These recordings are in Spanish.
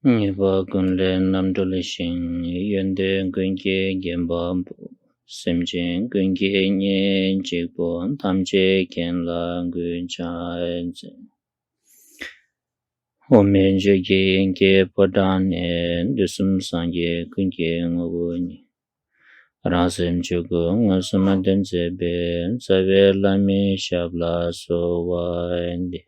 Nipa kunle namdole shing yende kunke genpa semchen kunke nye jikpo tamche kenla guncha enze. Omen jeke enke padane dusum sangye kunke ngogo ni. Rasem chuko ngasuma denze be zawe lami shabla sowa ende.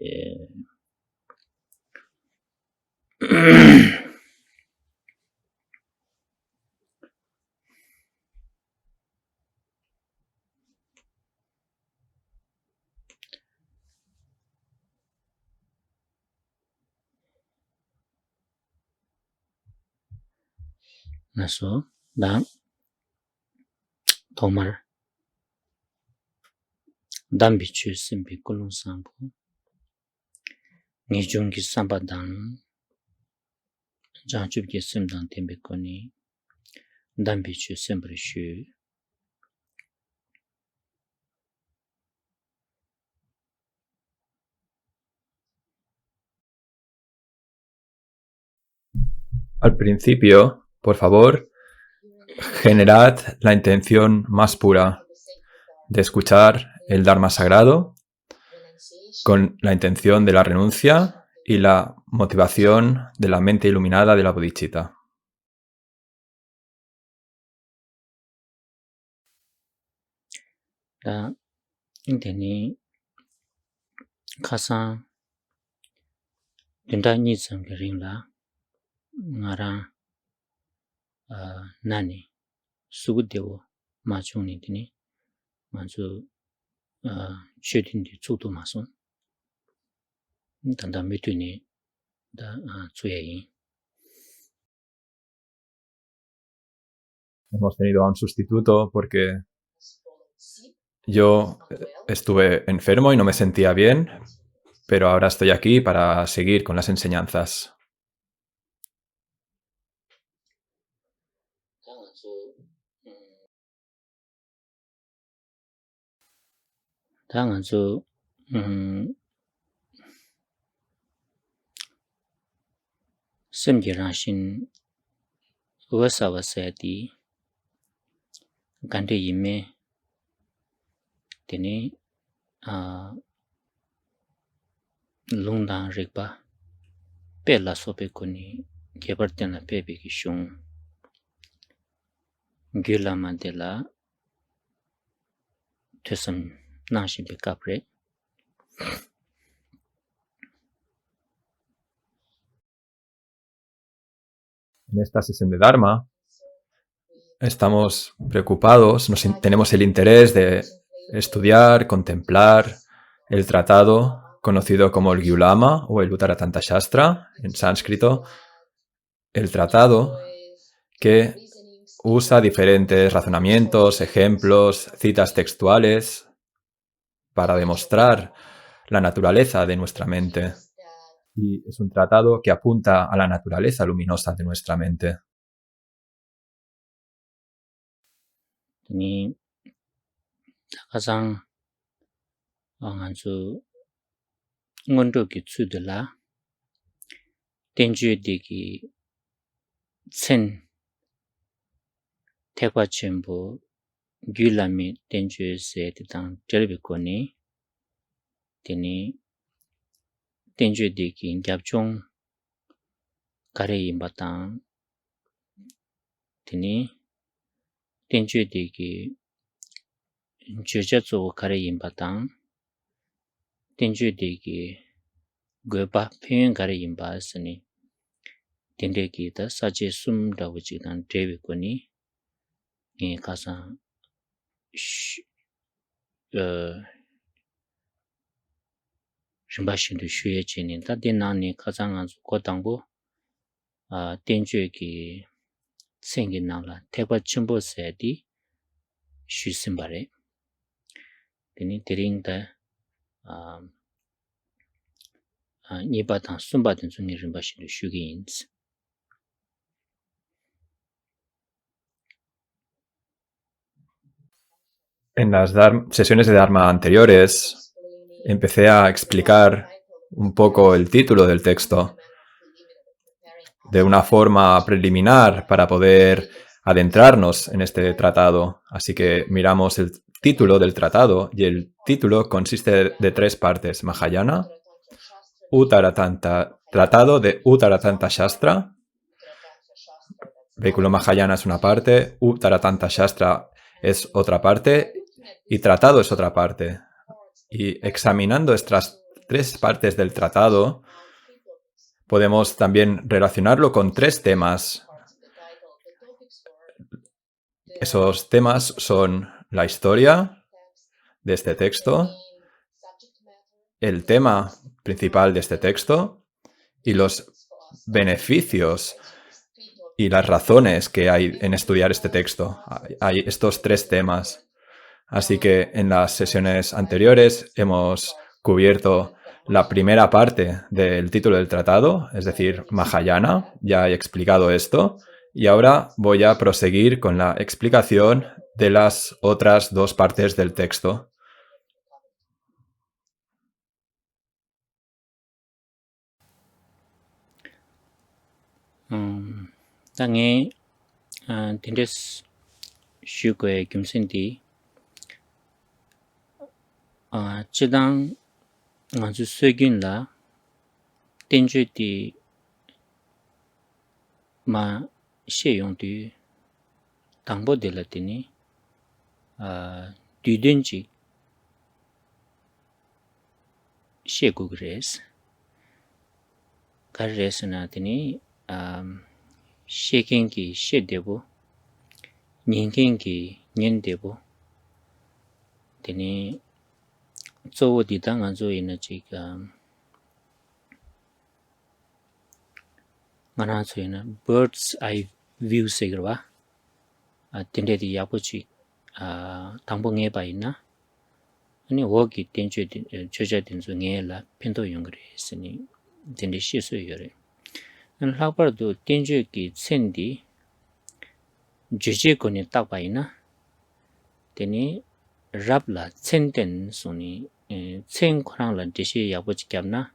Naso, da, tomar, dambi chu simpi kulung sampo, nijungi sambadang, janchubki simdang tembe koni, dambi chu simpri shu. Al principio, por favor, generad la intención más pura de escuchar el Dharma sagrado con la intención de la renuncia y la motivación de la mente iluminada de la bodhicitta. Da, inteni, kasa, dinda nizang ringla, ngara, nani, sugudewo, machungni dini, manzu, chudindi tsukdu mason. Tanda mituni, da, tsuyayin. Hemos tenido a un sustituto porque yo estuve enfermo y no me sentía bien, pero ahora estoy aquí para seguir con las enseñanzas. Tanganzo, semji rangshin, uwasawa sayati, gante yime, teni, lungdang rikpa, pe la sope kuni, kebar tena pepe ki shung, gyula mandela, tusam nangshin pe kapre. En esta sesión de Dharma estamos preocupados, tenemos el interés de estudiar, contemplar el tratado conocido como el Gyulama o el Uttaratantra Shastra en sánscrito, el tratado que usa diferentes razonamientos, ejemplos, citas textuales para demostrar la naturaleza de nuestra mente. Y es un tratado que apunta a la naturaleza luminosa de nuestra mente. Teni, takasang, nganzu, ngondo ki tsudala, tenju diki, tsen, tekwa chenpo, gyulami tenju se titang telbi koni, teni, tenju diki gyabchong, kare imbatang, teni, tenju diki, jujatsu kare imbatang, tenju diki, goba pyun kare imbasani, tendeki ta sache sumda wuchidan trevi koni, ni kasa, rinpashindu shuye chini, ta dinani kasa nganzu kodangbo, tenju ki tsengi nangla, tekwa chimbo sayadi, shu simbare. Teni tiringda, nipa tang sumba tenzu ni rinpashindu shuge yinzi. En las sesiones de Dharma anteriores empecé a explicar un poco el título del texto, de una forma preliminar para poder adentrarnos en este tratado. Así que miramos el título del tratado y el título consiste de tres partes: Mahayana, Tratado de Uttaratanta Shastra. Vehículo Mahayana es una parte, Uttaratanta Shastra es otra parte y tratado es otra parte. Y examinando estas tres partes del tratado, podemos también relacionarlo con tres temas. Esos temas son la historia de este texto, el tema principal de este texto y los beneficios y las razones que hay en estudiar este texto. Hay estos tres temas. Así que en las sesiones anteriores hemos cubierto la primera parte del título del tratado, es decir, Mahayana. Ya he explicado esto y ahora voy a proseguir con la explicación de las otras dos partes del texto. 당에 딘데스 슈고의 김신디 지당 아주 쇠균라 딘주디 마 시용디 당보들라더니 뒤든지 시고그레스 가르레스나더니 시행기 시되고 년경기 년되고 되니 조디당 안조이는 지금 만화소에는 bird's eye view 세그와 딘데디 야보지 당봉에 봐 있나 아니 워기 딘주 저자딘 중에라 펜도 연결이 있으니 딘데 시소요래 라버도 딘주기 챈디 주제권이 딱 봐 있나 되니 랍라 챈된 소니 챈 코랑라 디시 야보지 겹나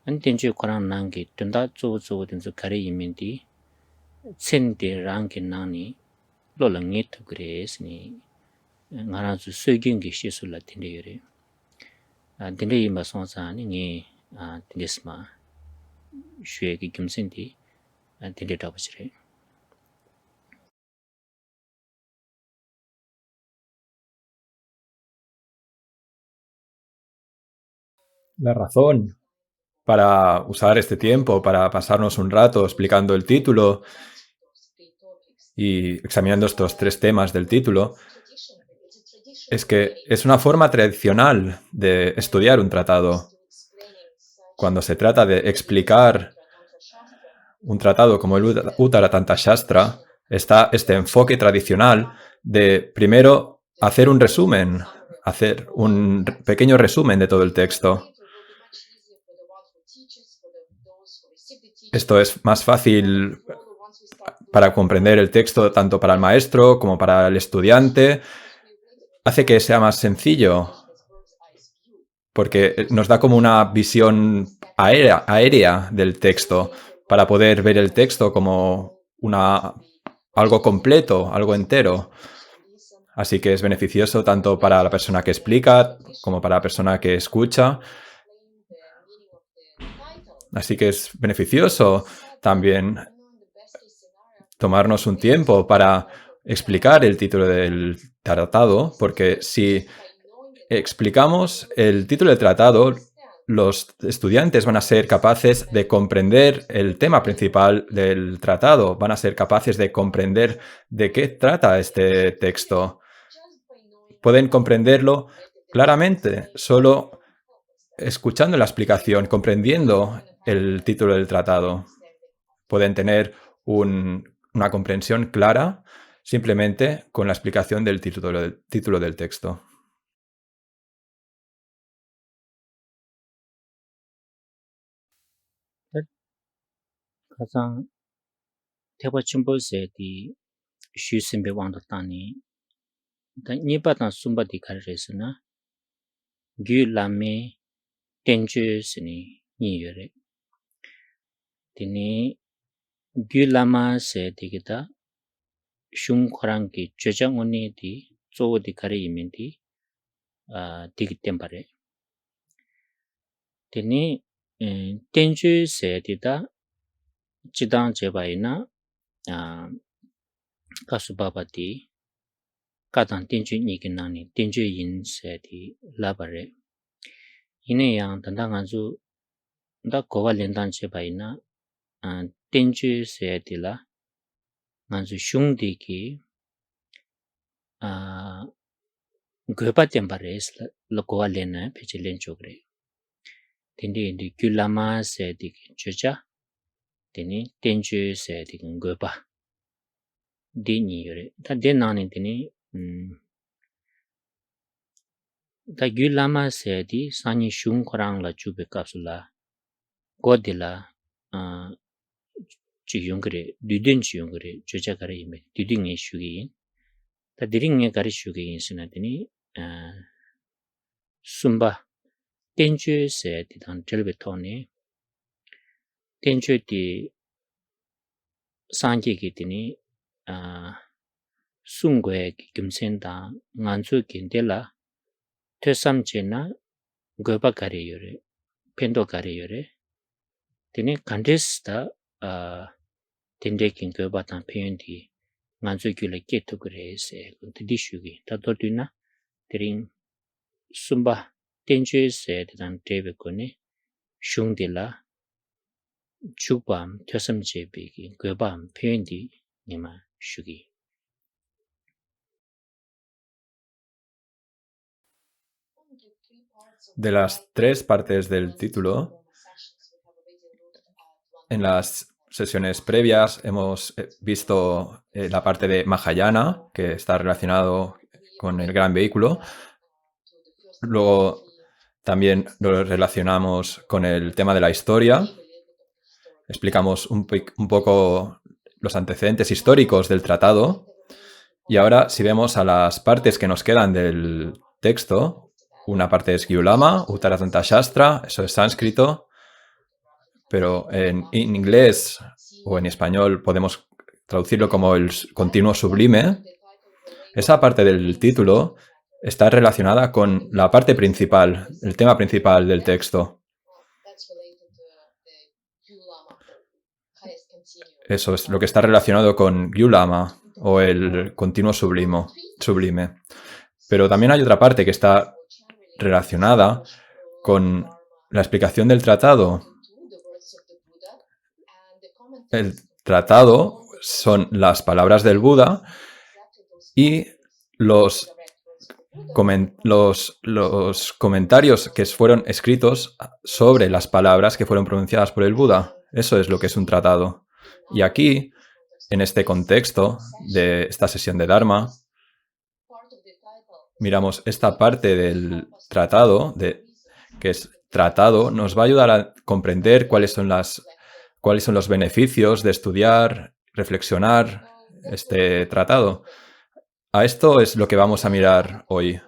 안 딘주 코랑 난게 된다 조조든지 가리 이면디 챈데 랑게 나니 로랑이트 그레스니 나라주 수경기 시술라 딘데요래 딘데 이마 손사니 니 딘데스마 슈에기 김신디 딘데 답으시래 La razón para usar este tiempo, para pasarnos un rato explicando el título y examinando estos tres temas del título, es que es una forma tradicional de estudiar un tratado. Cuando se trata de explicar un tratado como el Uttaratantra Shastra, está este enfoque tradicional de primero hacer un resumen, hacer un pequeño resumen de todo el texto. Esto es más fácil para comprender el texto tanto para el maestro como para el estudiante. Hace que sea más sencillo porque nos da como una visión aérea del texto para poder ver el texto como algo completo, algo entero. Así que es beneficioso tanto para la persona que explica como para la persona que escucha. Así que es beneficioso también tomarnos un tiempo para explicar el título del tratado, porque si explicamos el título del tratado, los estudiantes van a ser capaces de comprender el tema principal del tratado, van a ser capaces de comprender de qué trata este texto. Pueden comprenderlo claramente solo escuchando la explicación, comprendiendo el título del tratado. Pueden tener una comprensión clara simplemente con la explicación del título del texto. 가장 대바 침보세디 슈심베 왕도타니 니바탄 숨바디 가르레스나 규라메 텐주스니 니여레 디니 gyulama se digita shung kharang ki chojang oni di zo di kare imen di digitem pare teni tenju se dita chidang jebaina kasubaba di kadang tenju niginani tenju yin se di labare ine yang tanda nganzu da kowa lendan jebaina tenju se di la nganzu shung di ki gopa tembare la kowa lena peche len chogre tendi indi gyulama se di chocha teni tenju se di gopa di ni yore ta de nani teni ta gyulama se di sani shung korang la chube kapsula godila chi yungre duden chi yungre chocha kare ime duden nge shugi yin ta diring nge kare shugi yin sina teni sumba tenju se di dan telbe toni tenju di sanji ki teni sungwe ki kimsen da nganzu kindela tesam che na goba kare yore pendo kare yore teni kandes da tende kin goba tan peyon di nganzu gyula keto kare se di shugi ta dordu na tering sumba tenju se di dan tebe kone shung di la chukbaam tesam che begi gobaam peyon di nima shugi De las tres partes del título, en las sesiones previas hemos visto la parte de Mahayana, que está relacionado con el gran vehículo. Luego también lo relacionamos con el tema de la historia. Explicamos un poco los antecedentes históricos del tratado. Y ahora, si vemos a las partes que nos quedan del texto, una parte es Gyulama, Uttaratantra Shastra, eso es sánscrito, pero en inglés o en español podemos traducirlo como el continuo sublime. Esa parte del título está relacionada con la parte principal, el tema principal del texto. Eso es lo que está relacionado con Gyulama o el continuo sublime. Pero también hay otra parte que está relacionada con la explicación del tratado. El tratado son las palabras del Buda y los comentarios que fueron escritos sobre las palabras que fueron pronunciadas por el Buda. Eso es lo que es un tratado. Y aquí, en este contexto de esta sesión de Dharma, miramos esta parte del tratado, que es tratado, nos va a ayudar a comprender cuáles son los beneficios de estudiar, reflexionar este tratado. A esto es lo que vamos a mirar hoy.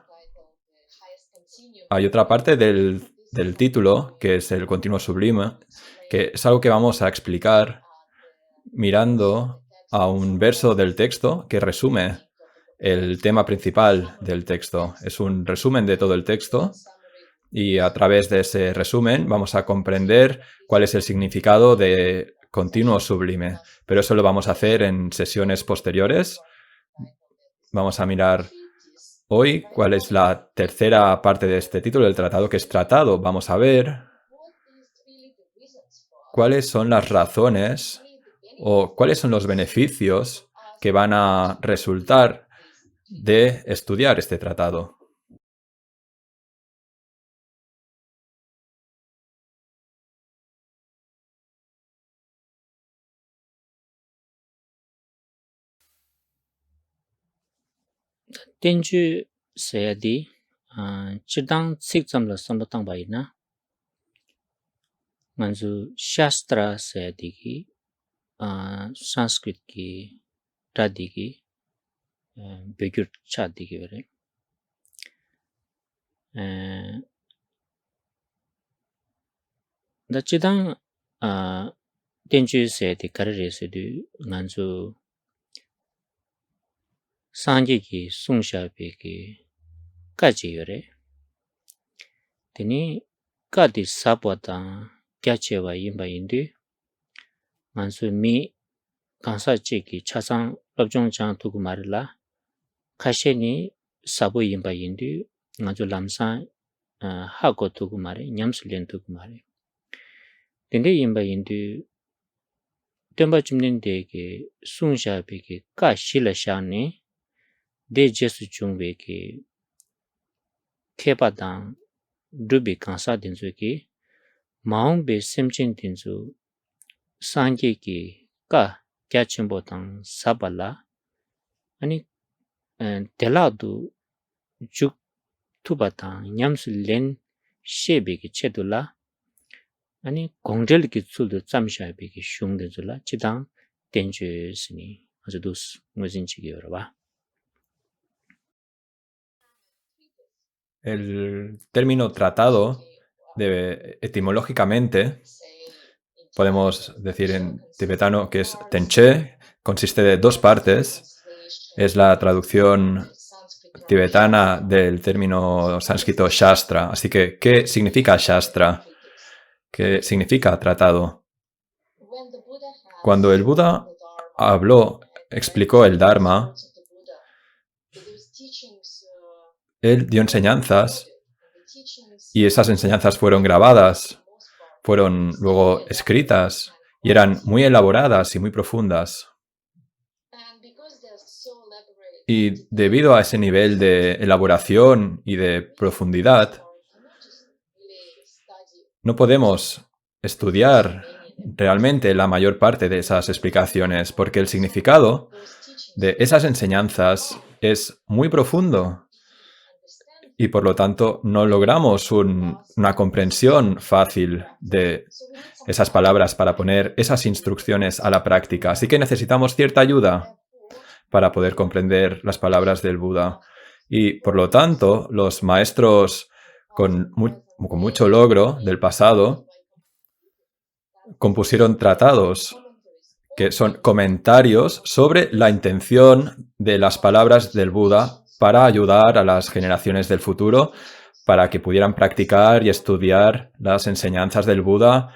Hay otra parte del título, que es el continuo sublime, que es algo que vamos a explicar mirando a un verso del texto que resume el tema principal del texto. Es un resumen de todo el texto y a través de ese resumen vamos a comprender cuál es el significado de continuo sublime. Pero eso lo vamos a hacer en sesiones posteriores. Vamos a mirar hoy cuál es la tercera parte de este título del tratado, que es tratado. Vamos a ver cuáles son las razones o cuáles son los beneficios que van a resultar de estudiar este tratado. tenju se di chidang tsikzam la sambatang bayi na manzu shastra se di ki sanskrit ki radi ki begyur cha di ki yore da chidang tenju se de karare se du nganzu sanje ki sungsha be ki kaji yore. Teni ka di sabwa ta kya chewa yinba yindu nganzu mi kansa che ki chasang lobjong chang tuku marila kashe ni sabo yinba yindu nganzu lamsa hako tuku mare nyamsu len tuku mare. Tende yinba yindu tenpa chumnende ki sungsha be ki ka shila shani de jesu chungbe ki kepa dang dubi kansa dinzu ki maung be semchen dinzu sangye ki ka kya chenpo dang sabala ani tela du juk tuba dang nyamsu len shebe ki chedula ani gongdel ki tsuldu tsamsha be ki shung dinzu la chidang tenju sini azudus nguzin chigi yorwa. El término tratado, etimológicamente, podemos decir en tibetano que es tenche, consiste de dos partes. Es la traducción tibetana del término sánscrito shastra. Así que, ¿qué significa shastra? ¿Qué significa tratado? Cuando el Buda explicó el Dharma, él dio enseñanzas y esas enseñanzas fueron grabadas, fueron luego escritas y eran muy elaboradas y muy profundas. Y debido a ese nivel de elaboración y de profundidad, no podemos estudiar realmente la mayor parte de esas explicaciones, porque el significado de esas enseñanzas es muy profundo y por lo tanto no logramos una comprensión fácil de esas palabras para poner esas instrucciones a la práctica. Así que necesitamos cierta ayuda para poder comprender las palabras del Buda. Y por lo tanto, los maestros con mucho logro del pasado compusieron tratados que son comentarios sobre la intención de las palabras del Buda para ayudar a las generaciones del futuro para que pudieran practicar y estudiar las enseñanzas del Buda,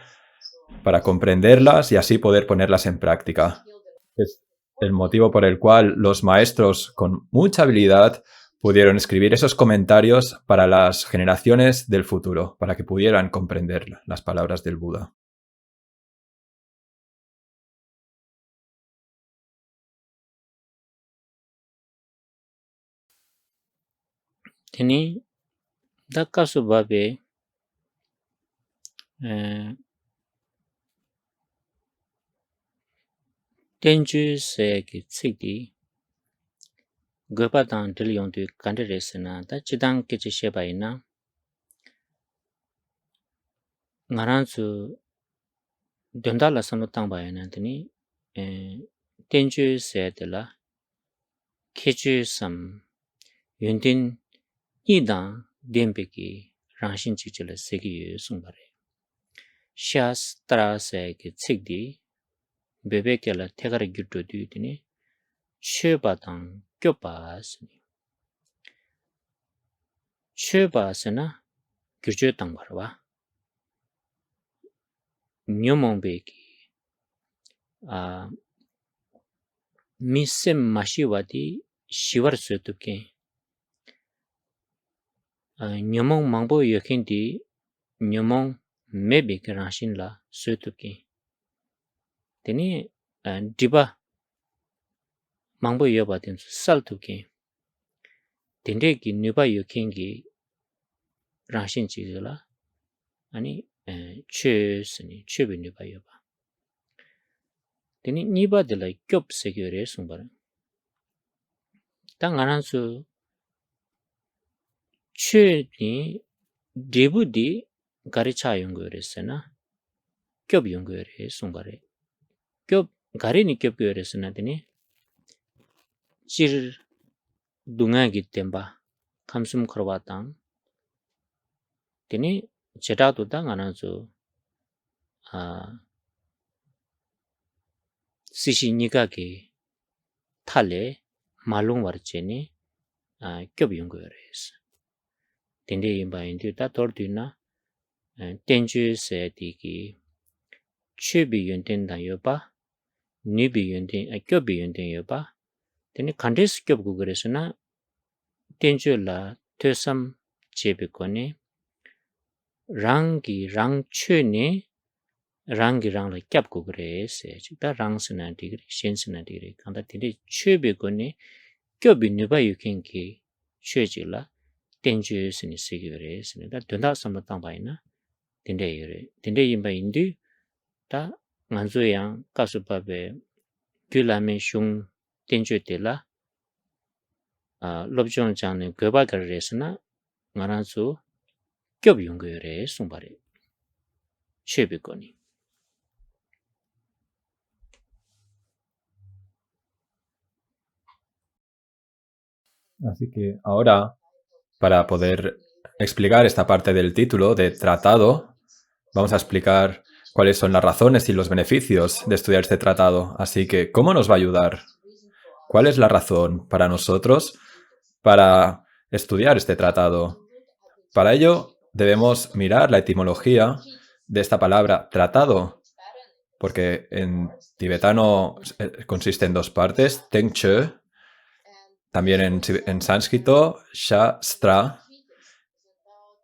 para comprenderlas y así poder ponerlas en práctica. Es el motivo por el cual los maestros con mucha habilidad pudieron escribir esos comentarios para las generaciones del futuro, para que pudieran comprender las palabras del Buda. Teni dakasu babe tenju se ki tsikdi gopa dang dil yongdu kandere sena da chidang keche sheba ina ngaranzu dionda la sanu tangba ina teni tenju se de la kechu sam yundin nidang denpe ki rangshin chikchila seki yu sungbare. Shastra se ki tsikdi bebe ke la tegara gyurdo du teni chöba dang gyoba sini. Chöba sena gyurjo tangbarwa. Nyomongbe ki misem mashiwa di shivar suyotubke. Nyomong mangbo yokin di nyomong mebe ki rangshin la suyotubke. Teni diba mangbo yoba tensu sal tubke. Tende ki nyuba yokin ki rangshin chigila ani chö sini chöbe nyuba yoba. Teni niba dila gyop sekyo re sungbara. Ta ngaransu chö ni debu di gari cha yungo re sena gyop yungo re sungbara. Gyop gari ni gyop yo re sena teni chir dunga ki temba kamsum kharwa tang teni cheta tu ta ngaransu sishi niga ki thale malung warcheni kyob yungu yores. Tende yinba yindu ta tordu na tenju se digi chubi yunten dan yoba, nubi yunten, kyobi yunten yoba, tende kandis kyob gugures na tenju la tösam chebi kone rangi rang chuni rangi rang la kyab gugures ta rang sina digri, shen sina digri, kanda tende chubi kone kyobi nuba yukenki chuji la tenju sini sigi yores, ta dunda samla tangbayi na tende yore. Tende yinba yindu ta nganzu yang kapsupabe gyulame shung tenju te la lobchong changne goba gares na ngaranzu kyob yungu yore sungbare chebi koni. Así que ahora, para poder explicar esta parte del título de tratado, vamos a explicar cuáles son las razones y los beneficios de estudiar este tratado. Así que, ¿cómo nos va a ayudar? ¿Cuál es la razón para nosotros para estudiar este tratado? Para ello, debemos mirar la etimología de esta palabra tratado, porque en tibetano consiste en dos partes, tengche, también en sánscrito, shastra,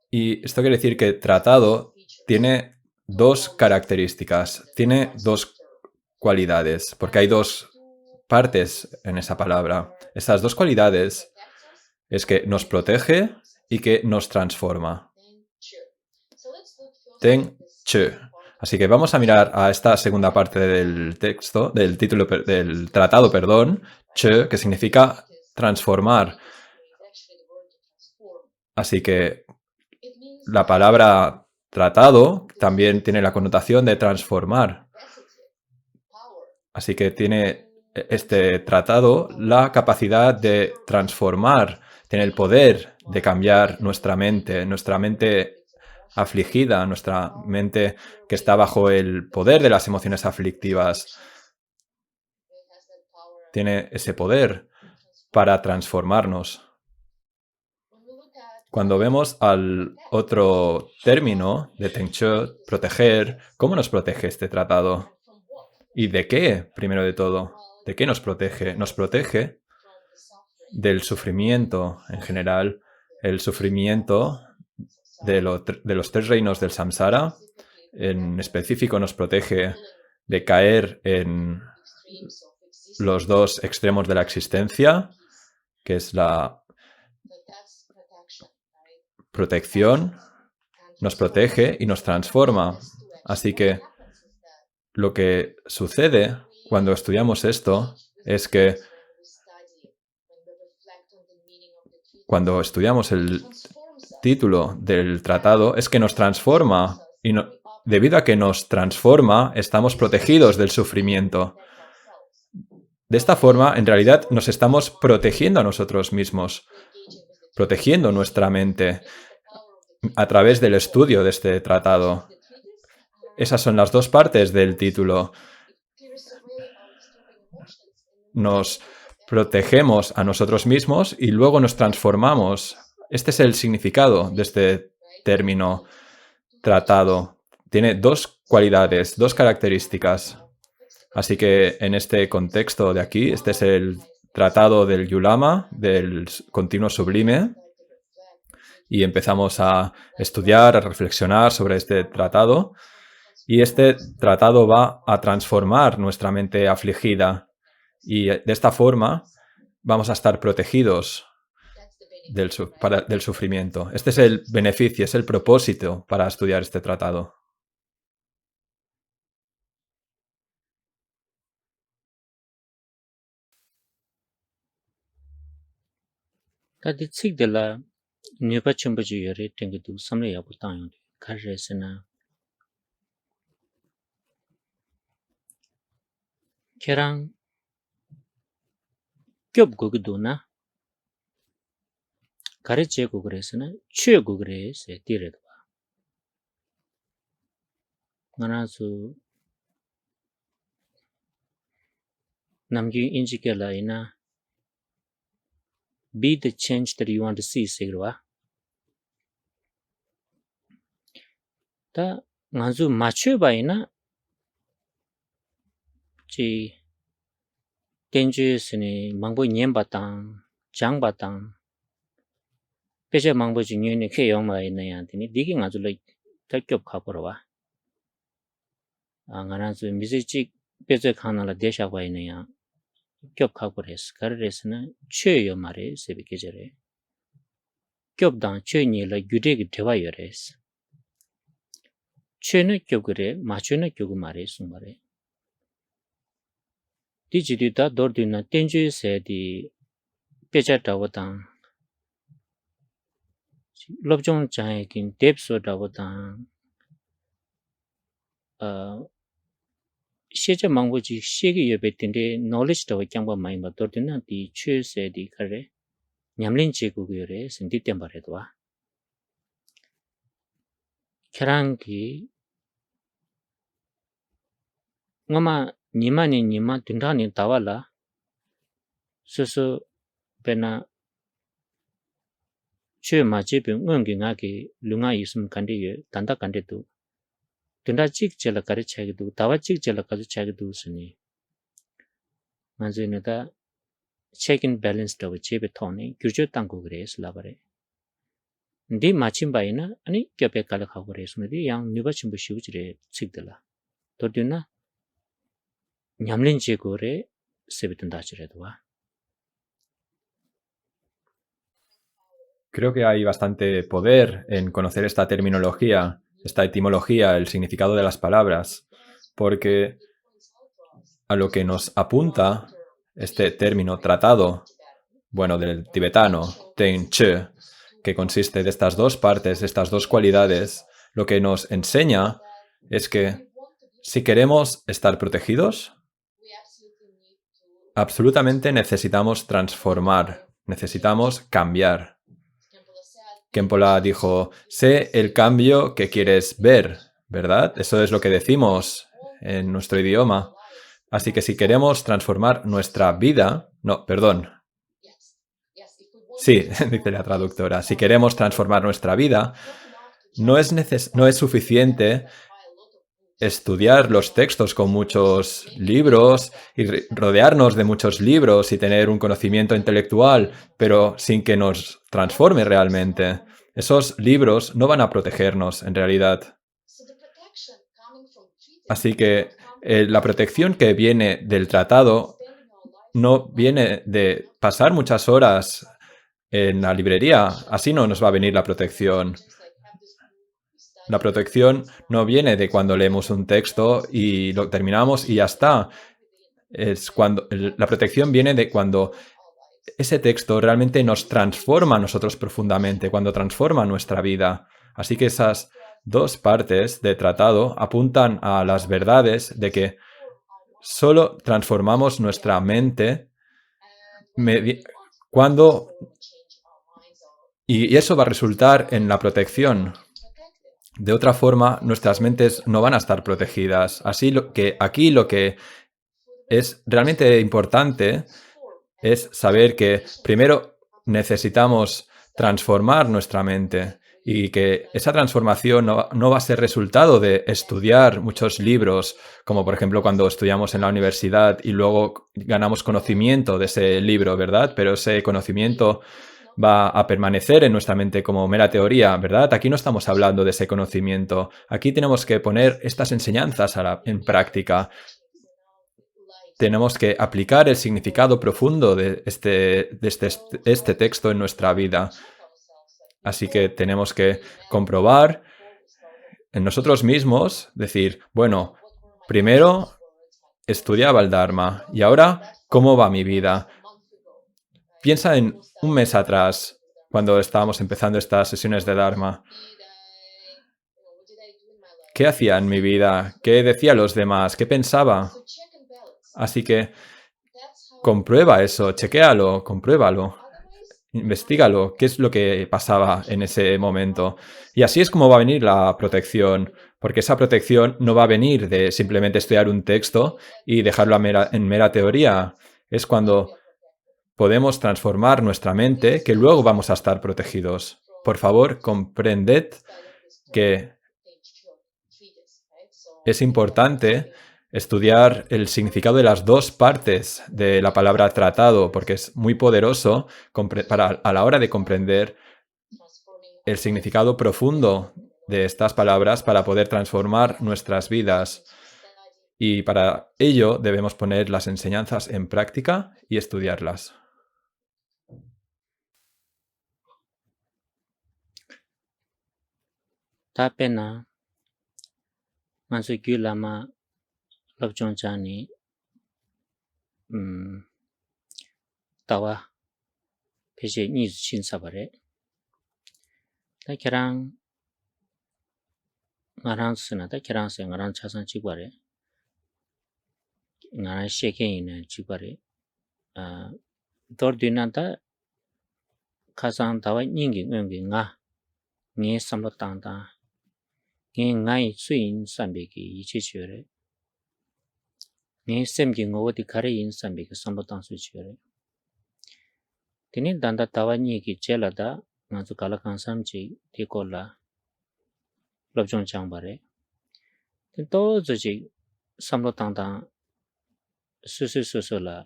y esto quiere decir que tratado tiene dos características, tiene dos cualidades, porque hay dos partes en esa palabra. Estas dos cualidades es que nos protege y que nos transforma. Teng Che. Así que vamos a mirar a esta segunda parte del texto, del título, del tratado, perdón, Che, que significa transformar. Así que la palabra tratado también tiene la connotación de transformar. Así que tiene este tratado la capacidad de transformar, tiene el poder de cambiar nuestra mente afligida, nuestra mente que está bajo el poder de las emociones aflictivas. Tiene ese poder para transformarnos. Cuando vemos al otro término de Tengche, proteger, ¿cómo nos protege este tratado? ¿Y de qué, primero de todo? ¿De qué nos protege? Nos protege del sufrimiento en general, el sufrimiento de los tres reinos del samsara. En específico nos protege de caer en los dos extremos de la existencia, que es la protección, nos protege y nos transforma. Así que lo que sucede cuando estudiamos esto es que cuando estudiamos el título del tratado es que nos transforma y debido a que nos transforma estamos protegidos del sufrimiento. De esta forma, en realidad, nos estamos protegiendo a nosotros mismos, protegiendo nuestra mente a través del estudio de este tratado. Esas son las dos partes del título. Nos protegemos a nosotros mismos y luego nos transformamos. Este es el significado de este término tratado. Tiene dos cualidades, dos características. Así que en este contexto de aquí, este es el tratado del Yulama, del continuo sublime, y empezamos a estudiar, a reflexionar sobre este tratado, y este tratado va a transformar nuestra mente afligida, y de esta forma vamos a estar protegidos del sufrimiento. Este es el beneficio, es el propósito para estudiar este tratado. Tadi tsik de la nyupa chenpochi yore tengi du samla yabu tangyo de kar resi na kerang kyob gugidu na kari che guguresi na chue guguresi dire dwa. Ngana su namgyu injike la ina be the change that you want to see sigwa ta nganzu machu ba ina chi tenju sini mangbo nyen batang jang batang peje mangbo ji nyune ke yong ma ina ya tini digi nganzu le ta kyop kha porwa ngana zu mizi peje khana la desha ba ina ya kyop kha pores karres na che yo mare sebi kejere kyop dang che ni la gyude gi dewa yores che ne kyop gre ma che ne kyop mare sumare di jidi da dor di na tenju se di peja dawa dang lobjong chae kin dep so dawa dang sheje mangbo ji shege yobe tinde knowledge dawa kyangba mai ma dor di na di che se di kare nyamlin che gu yore sindi tembare dwa kerangi ngama nima dindani tawala susu pena che ma jepe ngongi ngaki lunga yisum kandi ye tanda kandi tu dinda chik chela kari chagi tu tawa chik chela kari chagi tu suni manzu nida check and balance dawa jepe thawni gyurjo tangku gare labare di machimba ina ani kyope kala khagore suni di yang niba chimbo shivuchire chikdala tordina nyamlin che gore sebitunda chire dwa. Creo que hay bastante poder en conocer esta terminología, esta etimología, el significado de las palabras, porque a lo que nos apunta este término tratado, bueno, del tibetano, Ten Che, que consiste de estas dos partes, de estas dos cualidades, lo que nos enseña es que si queremos estar protegidos, absolutamente necesitamos transformar, necesitamos cambiar. Kempola dijo, sé el cambio que quieres ver, ¿verdad? Eso es lo que decimos en nuestro idioma. Así que si queremos transformar nuestra vida... No, perdón. Sí, dice la traductora. Si queremos transformar nuestra vida, no es suficiente estudiar los textos con muchos libros y rodearnos de muchos libros y tener un conocimiento intelectual, pero sin que nos transforme realmente. Esos libros no van a protegernos en realidad. Así que la protección que viene del tratado no viene de pasar muchas horas en la librería. Así no nos va a venir la protección. La protección no viene de cuando leemos un texto y lo terminamos y ya está. La protección viene de cuando ese texto realmente nos transforma a nosotros profundamente, cuando transforma nuestra vida. Así que esas dos partes de tratado apuntan a las verdades de que solo transformamos nuestra mente y eso va a resultar en la protección. De otra forma, nuestras mentes no van a estar protegidas. Así que aquí lo que es realmente importante es saber que primero necesitamos transformar nuestra mente y que esa transformación no va a ser resultado de estudiar muchos libros, como por ejemplo cuando estudiamos en la universidad y luego ganamos conocimiento de ese libro, ¿verdad? Pero ese conocimiento va a permanecer en nuestra mente como mera teoría, ¿verdad? Aquí no estamos hablando de ese conocimiento. Aquí tenemos que poner estas enseñanzas en práctica. Tenemos que aplicar el significado profundo de este texto en nuestra vida. Así que tenemos que comprobar en nosotros mismos, decir, bueno, primero estudiaba el Dharma y ahora, ¿cómo va mi vida? Piensa en un mes atrás, cuando estábamos empezando estas sesiones de Dharma. ¿Qué hacía en mi vida? ¿Qué decía a los demás? ¿Qué pensaba? Así que comprueba eso, chequéalo, compruébalo, investígalo, qué es lo que pasaba en ese momento. Y así es como va a venir la protección, Porque esa protección no va a venir de simplemente estudiar un texto y dejarlo en mera teoría. Es cuando podemos transformar nuestra mente que luego vamos a estar protegidos. Por favor, comprended que es importante estudiar el significado de las dos partes de la palabra tratado, porque es muy poderoso a la hora de comprender el significado profundo de estas palabras para poder transformar nuestras vidas. Y para ello debemos poner las enseñanzas en práctica y estudiarlas. Tapena Mansu Gyu Lama Lobchong Chani Tawa Peshe Nizu Shin Sabare. Ta Kerang Ngarang Sina, ta Kerang Se Ngarang Chasan Chikbare. Ngarang Sheken Ina Chikbare. Dor Dunanta Kasang Tawa Nyingi Ngungi Nga Nye Samlo Tangta. Nye Ngai Suyin Sambeki Ichi Chure. Nye Semki Ngogoti Kare Yin Sambeki Samlo Tang Su Chure. Tini Danda Tawa Nyiki Chelada Nganzu Kalakang Samchi Tikola Lobchong Changbare. Tini Tozo Chik Samlo Tangta Susu La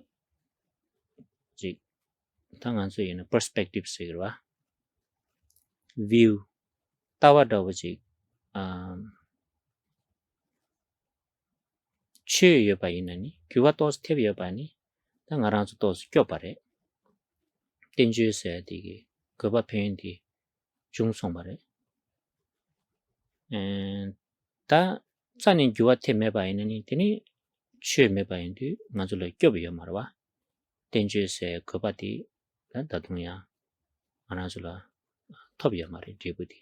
Chik Tanganzu Yin Perspective Sigirwa. View Tawa Dawa Chik Chö Yoba Yinani Kyuwa Tos Teb Yoba Ni Ta Ngaranzu Tos Kyopare. Tenju Se Digi Goba Pyen Di Chung Songbare. Ta Tsanin Kyuwa Teb Meba Yinani Tini Chö Meba Yindu Nganzu La Kyob Yomarwa. Tenju Se Goba Di Dadungya Ngaranzu La Tob Yomari Dibudi.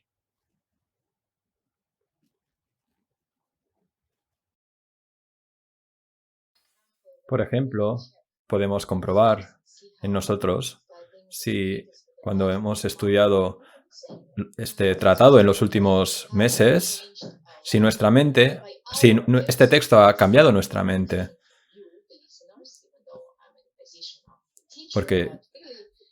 Por ejemplo, podemos comprobar en nosotros si cuando hemos estudiado este tratado en los últimos meses, si este texto ha cambiado nuestra mente. Porque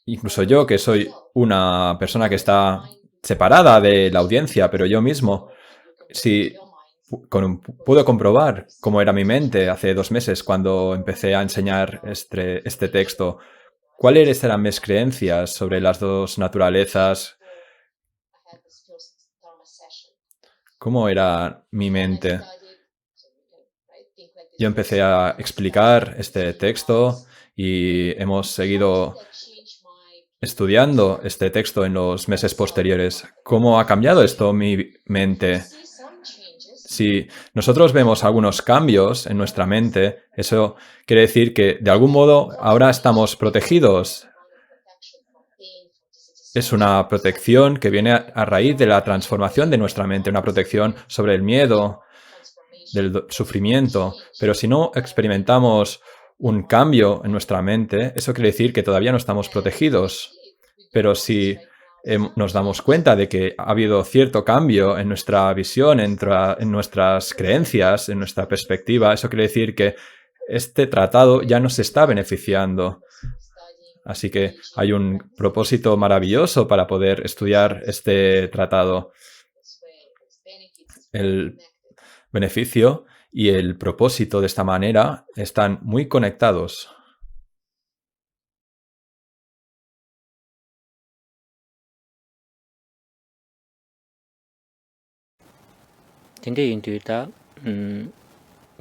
incluso yo, que soy una persona que está separada de la audiencia, pero yo mismo, si puedo comprobar cómo era mi mente hace 2 meses cuando empecé a enseñar este texto, cuáles eran mis creencias sobre las dos naturalezas, cómo era mi mente. Yo empecé a explicar este texto y hemos seguido estudiando este texto en los meses posteriores. ¿Cómo ha cambiado esto mi mente? Si nosotros vemos algunos cambios en nuestra mente, eso quiere decir que de algún modo ahora estamos protegidos. Es una protección que viene a raíz de la transformación de nuestra mente, una protección sobre el miedo, del sufrimiento. Pero si no experimentamos un cambio en nuestra mente, eso quiere decir que todavía no estamos protegidos. Pero si nos damos cuenta de que ha habido cierto cambio en nuestra visión, en nuestras creencias, en nuestra perspectiva, eso quiere decir que este tratado ya nos está beneficiando. Así que hay un propósito maravilloso para poder estudiar este tratado. El beneficio y el propósito de esta manera están muy conectados. Tende Yindu Ta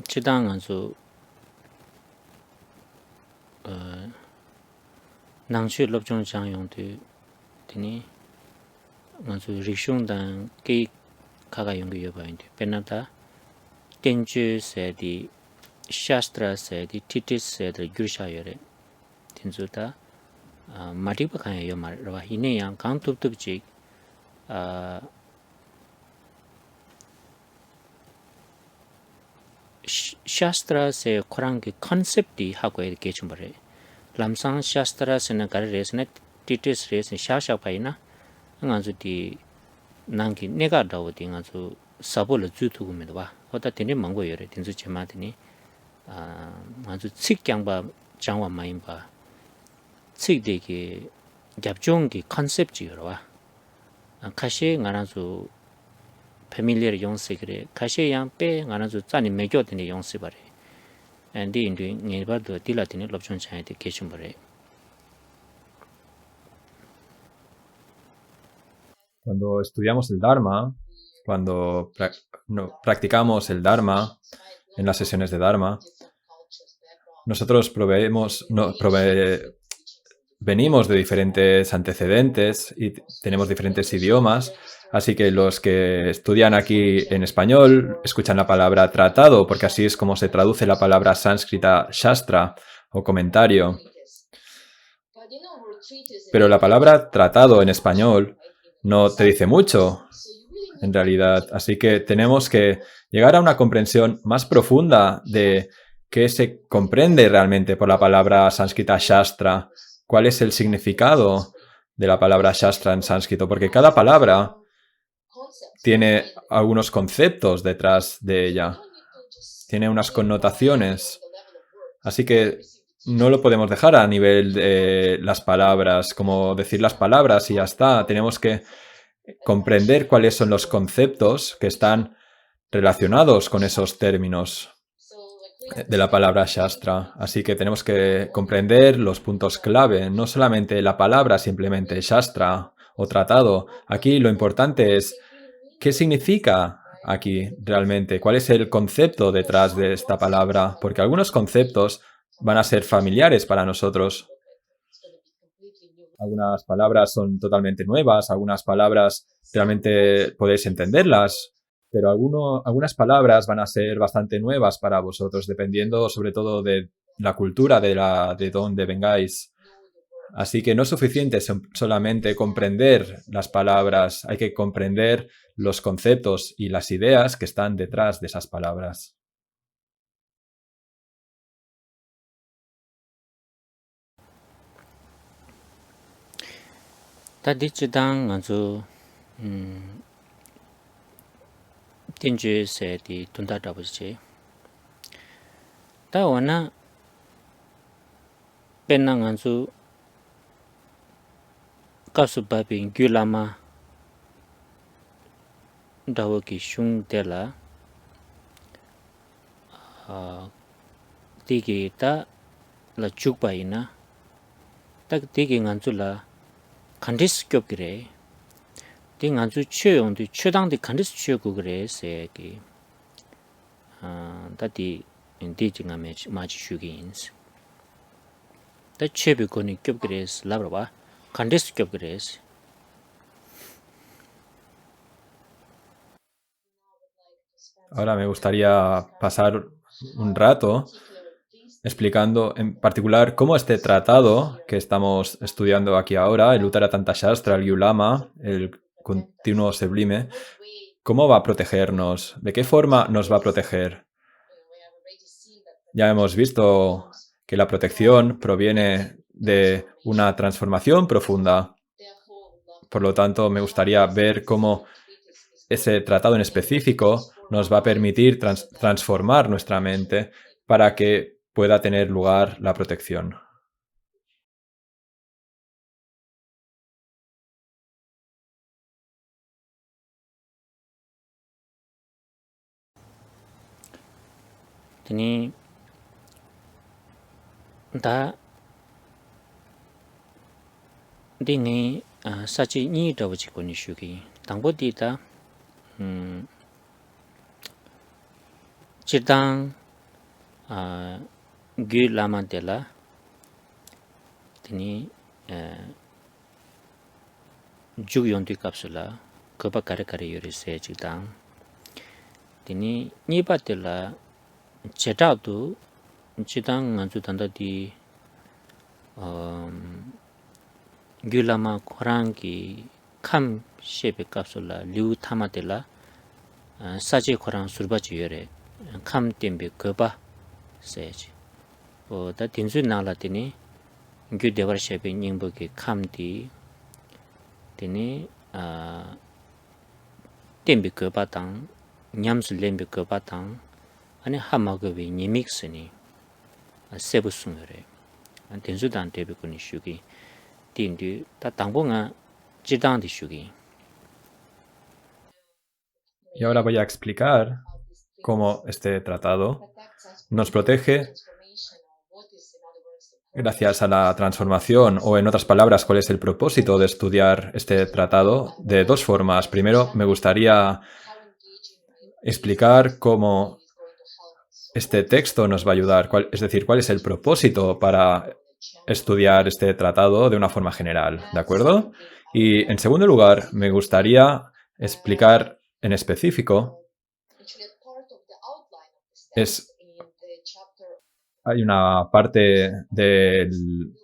Chidang Nganzu Nangshu Lobchong Changyong Tu Tini Nganzu Rikshung Dan Kei Kaga Yungu Yoba Yindu Penata Tenju Se Di Shastra Se Di Titis Se Di Gyursha Yore Tenzu Ta Matipa Kanya Yomar Rwa Hine Yang Kang Tup Tup Chik Shastra Se Korangi Concepti Hakwe Kechumbare Lamsang Shastra Se Na Kare Resne Titis Resne Shasha Paina Nganzu Di Nangi Nega Dawo Di Nganzu 사보를 주투고면 봐. 어다 되네 망고 요래 된수 제마더니 아주 측경바 장와 마인 봐. 측되게 갑종기 컨셉지요 봐. 가시 나나주 패밀리를 용세 그래. 가시 양빼 나나주 짠이 매겨드니 용세 바래. 앤디 인도 네바도 딜라티네 럽촌 차이데 계신 바래. Cuando estudiamos el Dharma, cuando practicamos el Dharma en las sesiones de Dharma, nosotros venimos de diferentes antecedentes y tenemos diferentes idiomas, así que los que estudian aquí en español escuchan la palabra tratado, porque así es como se traduce la palabra sánscrita shastra o comentario. Pero la palabra tratado en español no te dice mucho, en realidad. Así que tenemos que llegar a una comprensión más profunda de qué se comprende realmente por la palabra sánscrita shastra, cuál es el significado de la palabra shastra en sánscrito, porque cada palabra tiene algunos conceptos detrás de ella, tiene unas connotaciones. Así que no lo podemos dejar a nivel de las palabras, como decir las palabras y ya está. Tenemos que comprender cuáles son los conceptos que están relacionados con esos términos de la palabra Shastra. Así que tenemos que comprender los puntos clave, no solamente la palabra, simplemente Shastra o tratado. Aquí lo importante es qué significa aquí realmente, cuál es el concepto detrás de esta palabra, porque algunos conceptos van a ser familiares para nosotros. Algunas palabras son totalmente nuevas, algunas palabras realmente podéis entenderlas, pero algunas palabras van a ser bastante nuevas para vosotros, dependiendo sobre todo de la cultura de donde vengáis. Así que no es suficiente solamente comprender las palabras, hay que comprender los conceptos y las ideas que están detrás de esas palabras. 다디치당 아주 딘주세 디 돈다다버지 다원나 벤낭 아주 가수바빈 귤라마 다워기 슝데라 디게다 라 죽바이나 딱 디게 안줄라 간디스 겹기래 딩 안주 취용도 취당디 간디스 취고 그래서기 다디 인디징아 마치 슈긴스 다 취비고니 겹기래서 라브라 간디스 겹기래서 Ahora me gustaría pasar un rato explicando en particular cómo este tratado que estamos estudiando aquí ahora, el Uttara Tanta Shastra, el Yulama, el continuo sublime, cómo va a protegernos, de qué forma nos va a proteger. Ya hemos visto que la protección proviene de una transformación profunda. Por lo tanto, me gustaría ver cómo ese tratado en específico nos va a permitir transformar nuestra mente para que pueda tener lugar la protección. 드니 다 딩이 사치 니더버지고니 슈기 당보디다 지당 귤라만텔라 드니 죽연디 캡슐라 거바카레카레 요리세 지당 드니 니바텔라 제타도 지당 안주 단다디 귤라마 코랑기 캄 셰베 캡슐라 류 타마텔라 사지 코랑 술바지 요레 캄 템베 거바 세지 다 딘수 나라티니 그 데버셰베 닝보게 캄디 데니 템베 거바당 냠스 렘베 거바당 아니 하마거비 니믹스니 세부숭요래 densudan tebe kuni shugi tindu ta tangbo nga jidang di shugi. Y ahora voy a explicar cómo este tratado nos protege gracias a la transformación, o en otras palabras, cuál es el propósito de estudiar este tratado de dos formas. Primero, me gustaría explicar cómo este texto nos va a ayudar, es decir, cuál es el propósito para estudiar este tratado de una forma general, ¿de acuerdo? Y en segundo lugar, me gustaría explicar en específico, hay una parte del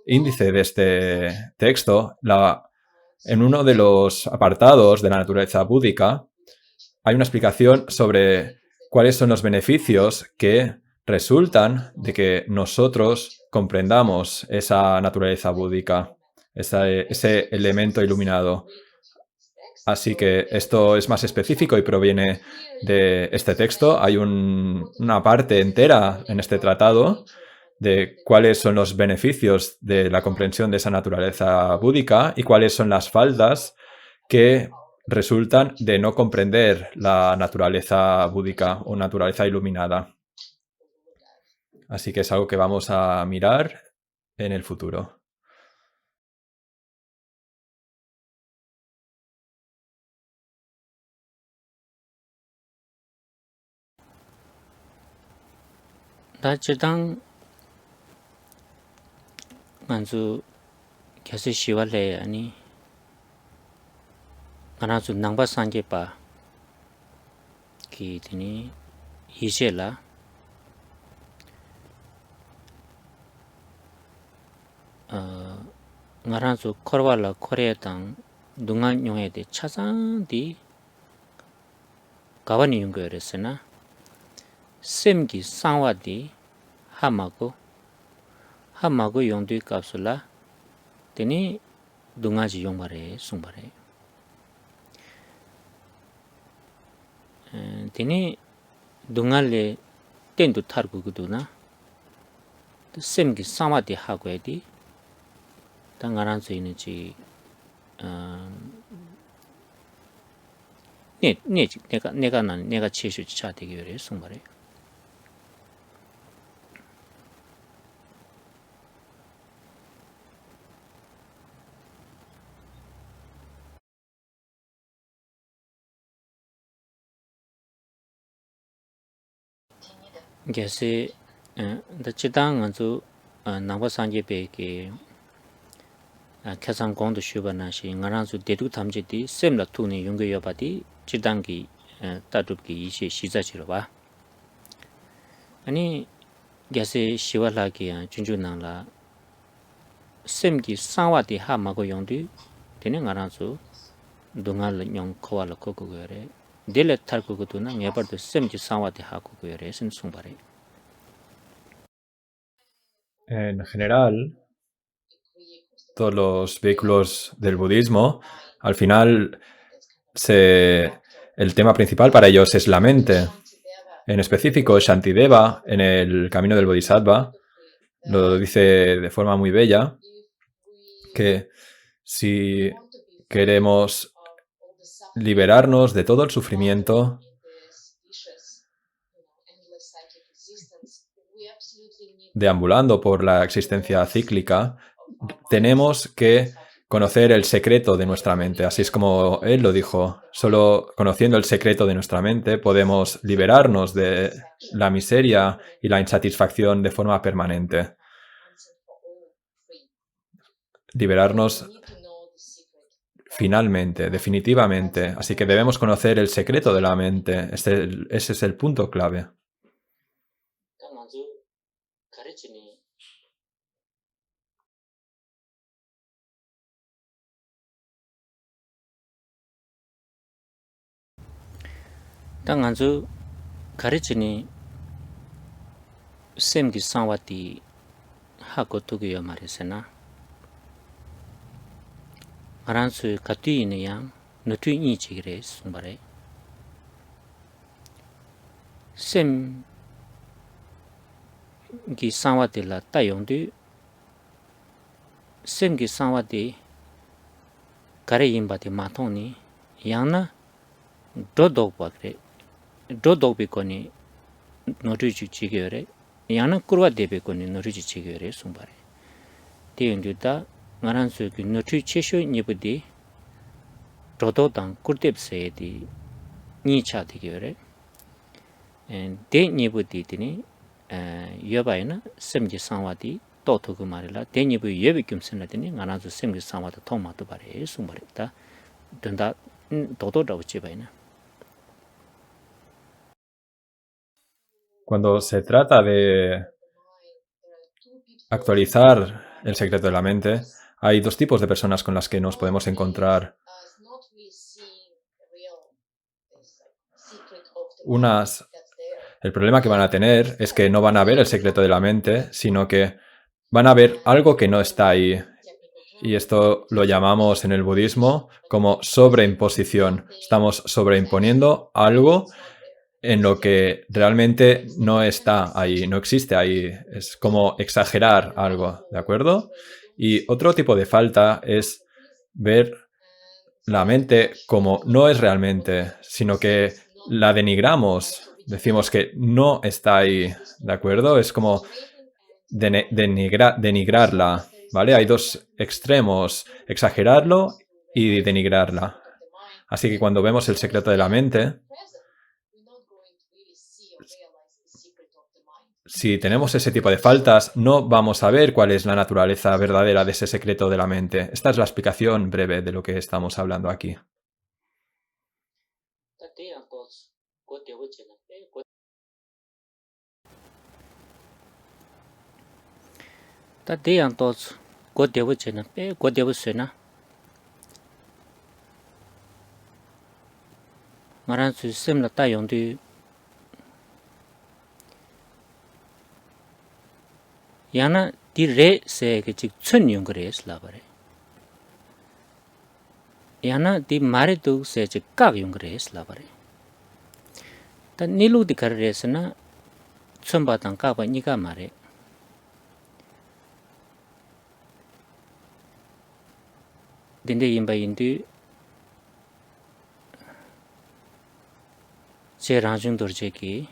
índice de este texto, en uno de los apartados de la naturaleza búdica, hay una explicación sobre cuáles son los beneficios que resultan de que nosotros comprendamos esa naturaleza búdica, ese elemento iluminado. Así que esto es más específico y proviene de este texto. Hay una parte entera en este tratado de cuáles son los beneficios de la comprensión de esa naturaleza búdica y cuáles son las faltas que resultan de no comprender la naturaleza búdica o naturaleza iluminada. Así que es algo que vamos a mirar en el futuro. Da jidang nganzu kyasi shiwa le ani nganazu nangba sanje pa ki tini hishe la nganazu korwa la korea tang dunga nyongye de chasang di gawani yungo yoresena semki sangwa di hamago yongdui kapsula tini dungaji yongbare sungbare tini dungale tendu targu guduna semki sangwa di hagwe di ta ngaranzu inichi 내가 치수 차 되게 그래 송발에 게세 더 지당 아주 나와 산제베게 캐상공도 슈바나시 ngaranzu dedu tamjidi semla tuni yungge yobadi 지당기 따뜻기 이시 시자지로 봐 아니 게세 시와라기야 준준낭라 셈기 상와디 하마고 용디 되는 ngaranzu 동알 용 코알로 코고거래 딜레 탈고도나 녀버도 셈기 상와디 하고 그래 신송바래 En general, todos los vehículos del budismo, al final, el tema principal para ellos es la mente. En específico, Shantideva, en el camino del Bodhisattva, lo dice de forma muy bella, que si queremos liberarnos de todo el sufrimiento, deambulando por la existencia cíclica, tenemos que conocer el secreto de nuestra mente. Así es como él lo dijo. Solo conociendo el secreto de nuestra mente podemos liberarnos de la miseria y la insatisfacción de forma permanente. Liberarnos finalmente, definitivamente. Así que debemos conocer el secreto de la mente. Ese es el punto clave. 당한주 가르치니 셈기 상와티 하고 두고요 말했으나 아란수 가티이네야 너튜이지그레 송바레 sem gi sangwa de la ta yong du sem gi sangwa de kare yimba de ma thong ni yang na do dog ba kre do dog bi ko ni no ru ju chi ge re yang na kurwa de be ko ni no ru ju chi ge re sung ba re de yong du da ngaran su gi no ru che sho ni bu de do do dang kur de se di ni cha de ge re and de ni bu di ni 여바이나 셈지 상와디 또토그 말이라 대니부 예비 겸선라더니 나나서 셈지 상와도 통마도 바래 숨버렸다 된다 도도라고 지바이나 Cuando se trata de actualizar el secreto de la mente, hay dos tipos de personas con las que nos podemos encontrar. Unas, el problema que van a tener es que no van a ver el secreto de la mente, sino que van a ver algo que no está ahí. Y esto lo llamamos en el budismo como sobreimposición. Estamos sobreimponiendo algo en lo que realmente no está ahí, no existe ahí. Es como exagerar algo, ¿de acuerdo? Y otro tipo de falta es ver la mente como no es realmente, sino que la denigramos. Decimos que no está ahí, ¿de acuerdo? Es como denigrarla, ¿vale? Hay dos extremos, exagerarlo y denigrarla. Así que cuando vemos el secreto de la mente, si tenemos ese tipo de faltas, no vamos a ver cuál es la naturaleza verdadera de ese secreto de la mente. Esta es la explicación breve de lo que estamos hablando aquí. yana di re se ke chik chun yung re la bare yana di mare tu se chik kag yung re la bare ta nilu di kar re na chun ba tang ka ba ni ka mare dinde yimba indu che ranjung dorje ki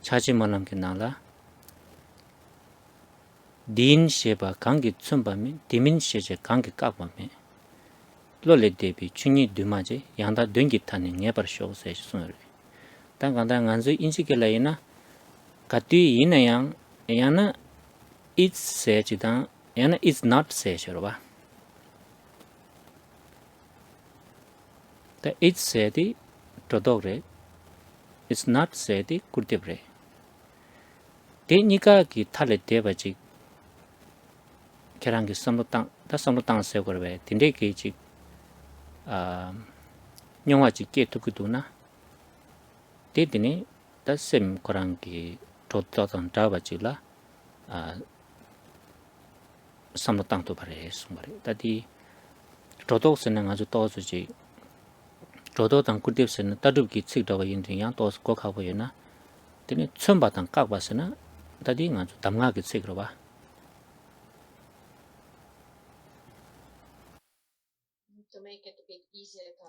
chaji manam ke nala din sheba kangi tsumbame dimin sheje kangi kakbame lole debi chunyi dumaje yanda dungi tani ngebar shogo se sunre dan ganda nganzu inchi kela ina katu ina yang yana it's seje dan yana it's not seje roba the it's sedi todogre it's not sedi kurdebre de nika ki thale debaji kerangi samlutang da samlutang se korbe tinde ki chi nyongwa chi ke tukuduna de dine da sem korangi tototan dawa chi la samlutang to bare sumare tadi toto sene nga ju to su ji toto tang kudip sene tadub ki chik dawa yin yang to ko kha bo yena dine chomba tang kak ba sene tadi nga ju damga ki chik ro ba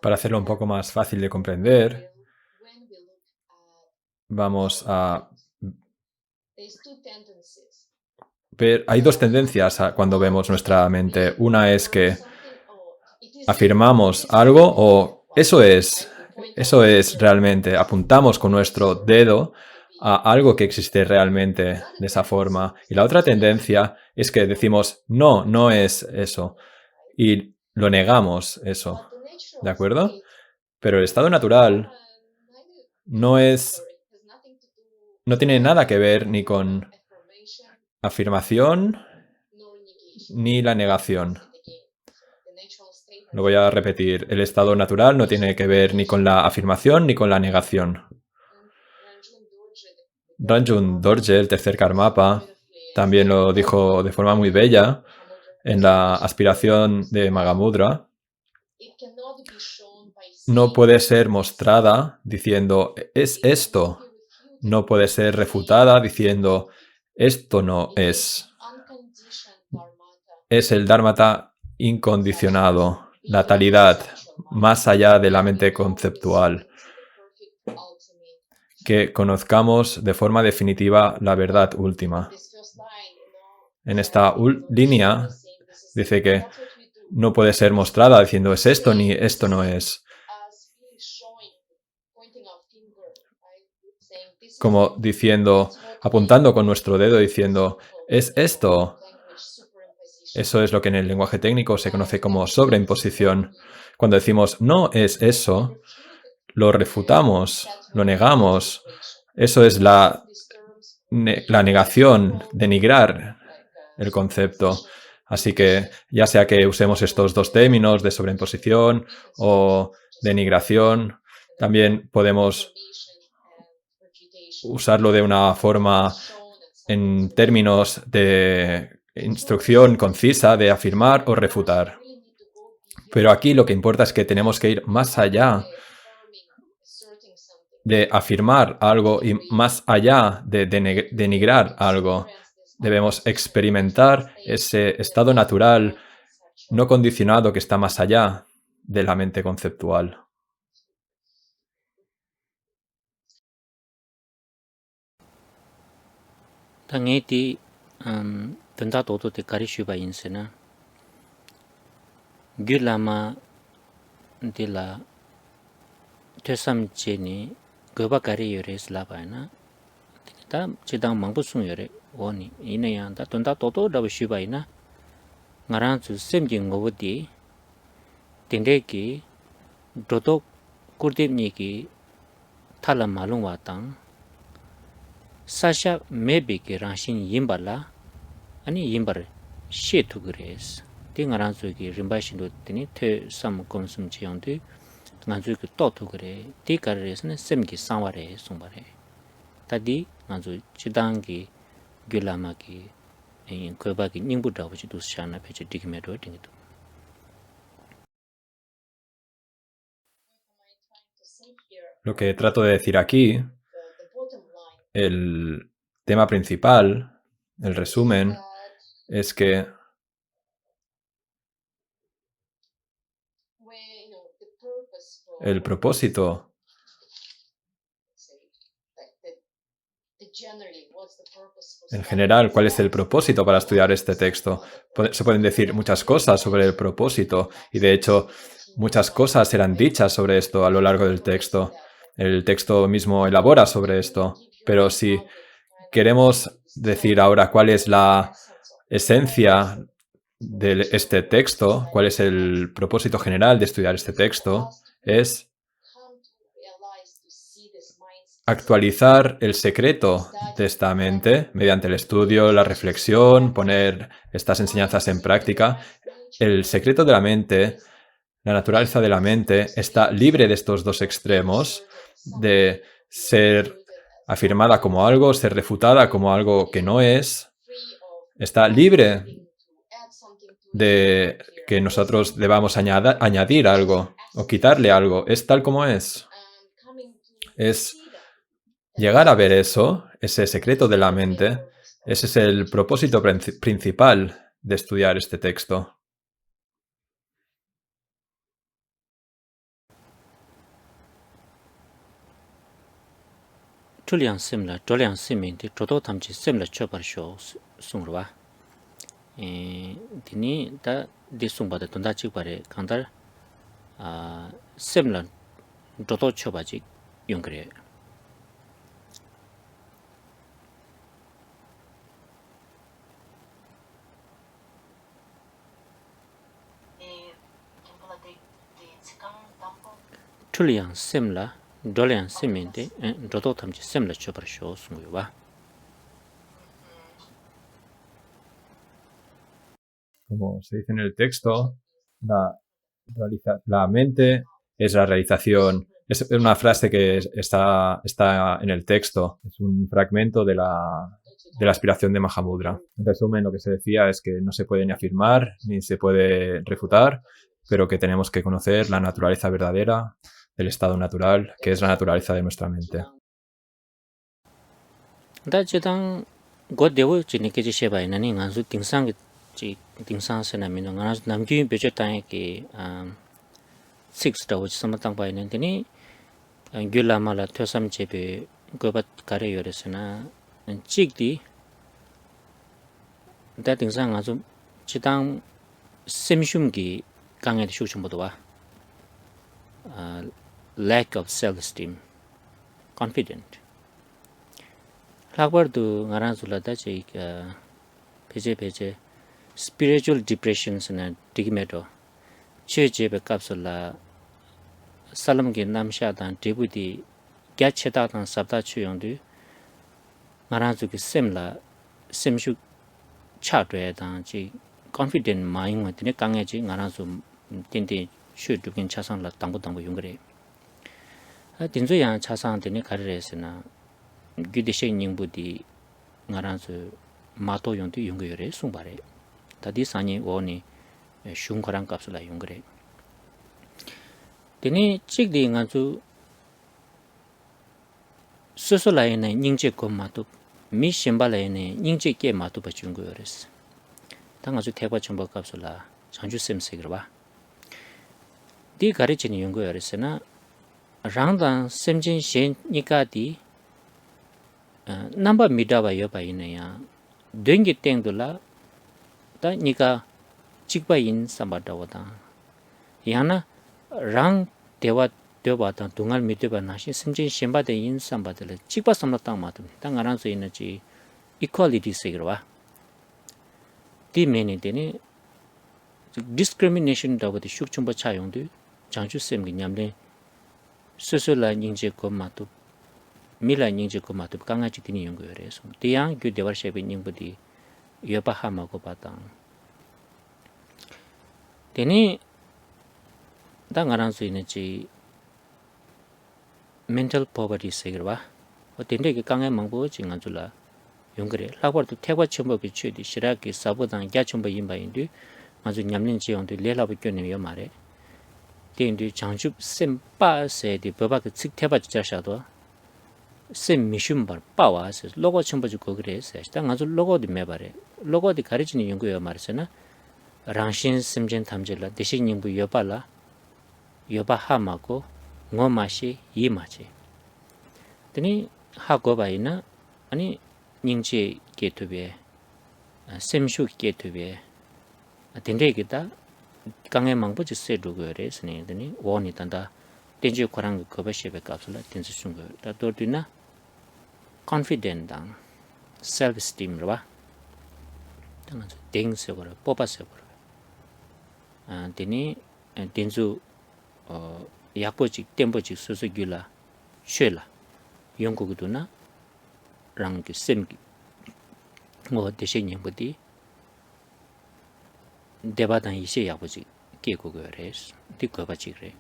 Para hacerlo un poco más fácil de comprender, vamos a ver, hay dos tendencias cuando vemos nuestra mente. Una es que afirmamos algo o eso es realmente, apuntamos con nuestro dedo a algo que existe realmente de esa forma. Y la otra tendencia es que decimos, no, no es eso. Y lo negamos eso, ¿de acuerdo? Pero el estado natural no tiene nada que ver ni con afirmación ni la negación. Lo voy a repetir. El estado natural no tiene que ver ni con la afirmación ni con la negación. Ranjung Dorje, el tercer Karmapa, también lo dijo de forma muy bella en la aspiración de Magamudra. No puede ser mostrada diciendo, es esto. no puede ser refutada diciendo esto no es. Es el dharmata incondicionado, la talidad, más allá de la mente conceptual. Que conozcamos de forma definitiva la verdad última. En esta línea dice que no puede ser mostrada diciendo es esto ni esto no es. Como diciendo, apuntando con nuestro dedo diciendo es esto. Eso es lo que en el lenguaje técnico se conoce como sobreimposición. Cuando decimos no es eso, lo refutamos, lo negamos. Eso es la negación, denigrar el concepto. Así que ya sea que usemos estos dos términos de sobreimposición o denigración, también podemos usarlo de una forma en términos de instrucción concisa de afirmar o refutar. Pero aquí lo que importa es que tenemos que ir más allá de afirmar algo y más allá de denigrar algo. Debemos experimentar ese estado natural no condicionado que está más allá de la mente conceptual. Tangeti tanda toto te kari shuba insena gyulama de la tesam cheni goba kari yore slaba na ta chidang mangbu sung yore oni ina yang ta tanda toto da shuba ina ngarang chu semji ngobdi tende ki dodo kurdip ni ki thala malung wa tang sasha maybe ki rangshin yimbala ani yimbar she tu gres ti ngarang chu ki rimba shin do tini the sam kom sum chiyang de ngang chu ki to tu gre ti kar res ne sem ki sangware songbare tadi ngang chu chidang ki gyulama ki en ko ba ki ningbu da bu chi du shana pe chi digme do ding do. Lo que trato de decir aquí, el tema principal, el resumen, es que el propósito, en general, ¿cuál es el propósito para estudiar este texto? Se pueden decir muchas cosas sobre el propósito y de hecho muchas cosas serán dichas sobre esto a lo largo del texto. El texto mismo elabora sobre esto, pero si queremos decir ahora cuál es la esencia de este texto, cuál es el propósito general de estudiar este texto, es actualizar el secreto de esta mente mediante el estudio, la reflexión, poner estas enseñanzas en práctica. El secreto de la mente, la naturaleza de la mente, está libre de estos dos extremos, de ser afirmada como algo, ser refutada como algo que no es. Está libre de que nosotros debamos añadir algo o quitarle algo. Es tal como es. Es llegar a ver eso, ese secreto de la mente. Ese es el propósito principal de estudiar este texto. Chuliang simla, chuliang simin di chodo tamchi simla chobar sho sungruwa. Dini da di sungpa da tunda chikpare kandar simla chodo choba chik yungre. Chuliang simla, chuliang simin di chodo tamchi simla chobar sho sungruwa. Como se dice en el texto, la mente es la realización. Es una frase que está en el texto. Es un fragmento de la aspiración de Mahamudra. En resumen, lo que se decía es que no se puede ni afirmar ni se puede refutar, pero que tenemos que conocer la naturaleza verdadera del estado natural, que es la naturaleza de nuestra mente. Da chidang go dewo chini keji sheba inani nganzu tingsang chi tingsang sena mino nganzu namgyu becho tanya ki 6 dawo chi samatang pa inani tini gyu lama la tyosam chebe gobat kare yore sena chik di da tingsang nganzu chidang semshum ki kange di shukchumbo lack of self-esteem, confident. Lakbar du ngarang zula da chik peche spiritual depressions na digmedo che jebe kapsula salam ki namsha dan debu di gya cheta dan sabda chuyong du ngarang zu ki semshu cha dwe dan chi confident maing wa tine kange chi ngarang zu tinte shu dukin chasang la tangbu yungre dinzo yang chasang tine karire sena gyudeshe nyingbu di ngarang zu mato yung du yungre yore sungbare tadi sanyi woni shungkarang kapsula yungre tene chikdi nganzu soso layene nyingche ko matu mi shimba layene nyingche ke matu pa chungu yores ta nganzu tekwa chumbo kapsula chanju semsekirwa di gari chini yungu yores na rangdan semchen shen nika di namba midawa yoba ina ya dengi tengdula ta nika chikpa yin samba dawa ta yana rang dewa ta dungal mideba nashi semchen shenpa de yin samba de chikpa samla tang matum ta ngarang su ina chi equality sekirwa di meni deni discrimination dawa di shukchumba chayong du chanchu semgi nyamle susu la nyingje ko matu mila nyingje ko matu kanga chi tini yungu yore so diyang gyu dewar shebe nyingbu di yoba hama ko patang deni da ngarang su ina chi mental poverty sekirwa o dende ki kanga mangbo chi nganzu la yungre lakbar tu tekwa chumbo ki chu di shira ki sabu dang gya chumbo yinba yindu nganzu nyamlin chi yongdu le labu kyo nime yo mare dende chanchub sem pa se di baba ki tsik teba chichar shadwa sem mishum bar pa wa se logo chumbo chi kogre se da nganzu logo di me bare logo di kari chini yungu yo mare se na rangshin semjen tamje la deshi nyingbu yoba la yoba ha ma ko ngo ma she yi ma che deni ha go ba ina ani nyingche ke tube semshu ke tube dende ki da 강에 망부지 세르고래 스네더니 원이 단다 텐지 코랑 거버시베 갑슬라 텐지 순거 다도르디나 confident 당 self esteem 봐 당은 땡스거라 뽑았어거라 데니 텐주 약보직 템보직 소소규라 쉐라 영국도나 랑기 셈기 뭐 대신이 뭐디 데바단 이세 약보지 깨고거래스 디거바지 그래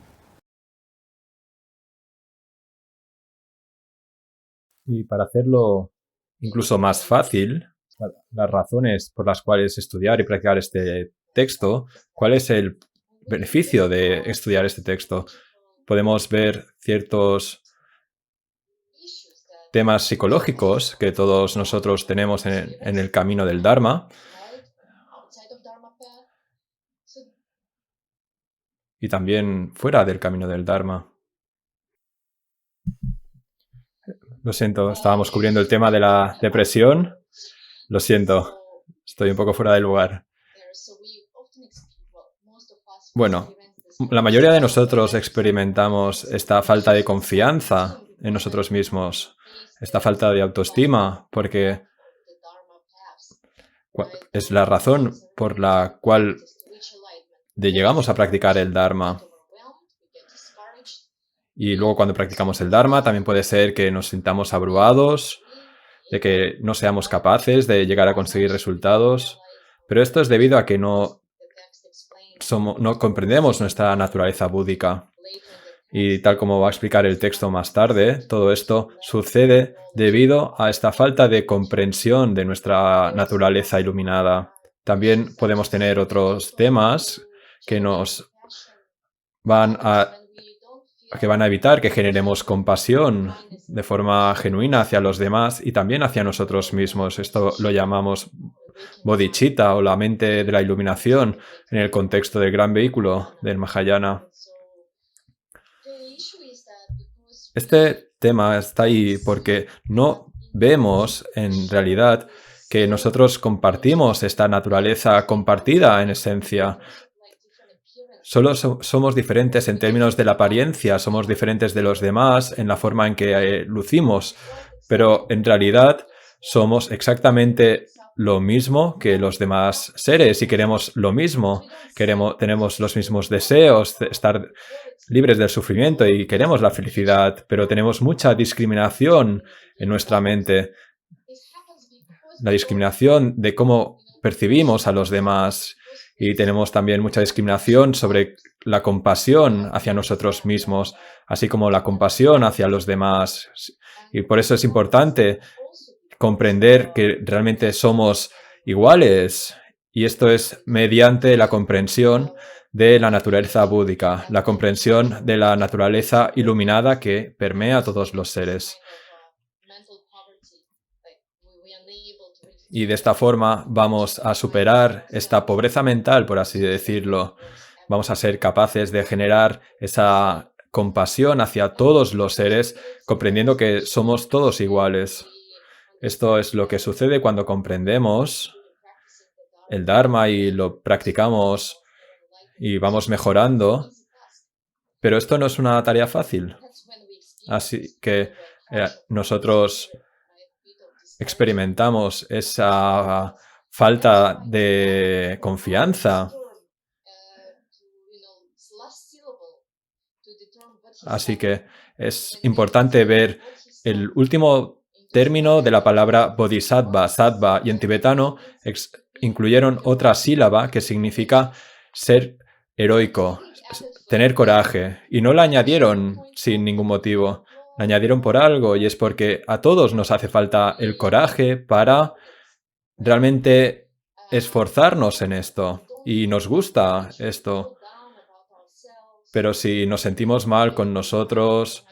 Y para hacerlo incluso más fácil, las razones por las cuales estudiar y practicar este texto, ¿cuál es el beneficio de estudiar este texto? Podemos ver ciertos temas psicológicos que todos nosotros tenemos en el camino del Dharma y también fuera del camino del Dharma. Lo siento, estábamos cubriendo el tema de la depresión. Lo siento, estoy un poco fuera del lugar. Bueno, la mayoría de nosotros experimentamos esta falta de confianza en nosotros mismos, esta falta de autoestima, porque es la razón por la cual llegamos a practicar el Dharma. Y luego cuando practicamos el Dharma también puede ser que nos sintamos abrumados, de que no seamos capaces de llegar a conseguir resultados. Pero esto es debido a que no comprendemos nuestra naturaleza búdica. Y tal como va a explicar el texto más tarde, todo esto sucede debido a esta falta de comprensión de nuestra naturaleza iluminada. También podemos tener otros temas que nos van a evitar que generemos compasión de forma genuina hacia los demás y también hacia nosotros mismos. Esto lo llamamos bodhicitta o la mente de la iluminación en el contexto del gran vehículo del Mahayana. Este tema está ahí porque no vemos en realidad que nosotros compartimos esta naturaleza compartida en esencia. Solo somos diferentes en términos de la apariencia, somos diferentes de los demás en la forma en que lucimos, pero en realidad somos exactamente lo mismo que los demás seres y queremos lo mismo, tenemos los mismos deseos, estar libres del sufrimiento y queremos la felicidad, pero tenemos mucha discriminación en nuestra mente, la discriminación de cómo percibimos a los demás. Y tenemos también mucha discriminación sobre la compasión hacia nosotros mismos, así como la compasión hacia los demás. Y por eso es importante comprender que realmente somos iguales. Y esto es mediante la comprensión de la naturaleza búdica, la comprensión de la naturaleza iluminada que permea a todos los seres. Y de esta forma vamos a superar esta pobreza mental, por así decirlo. Vamos a ser capaces de generar esa compasión hacia todos los seres, comprendiendo que somos todos iguales. Esto es lo que sucede cuando comprendemos el Dharma y lo practicamos y vamos mejorando. Pero esto no es una tarea fácil. Así que nosotros experimentamos esa falta de confianza. Así que es importante ver el último término de la palabra bodhisattva, sattva, y en tibetano incluyeron otra sílaba que significa ser heroico, tener coraje, y no la añadieron sin ningún motivo. La añadieron por algo y es porque a todos nos hace falta el coraje para realmente esforzarnos en esto y nos gusta esto. Pero si nos sentimos mal con nosotros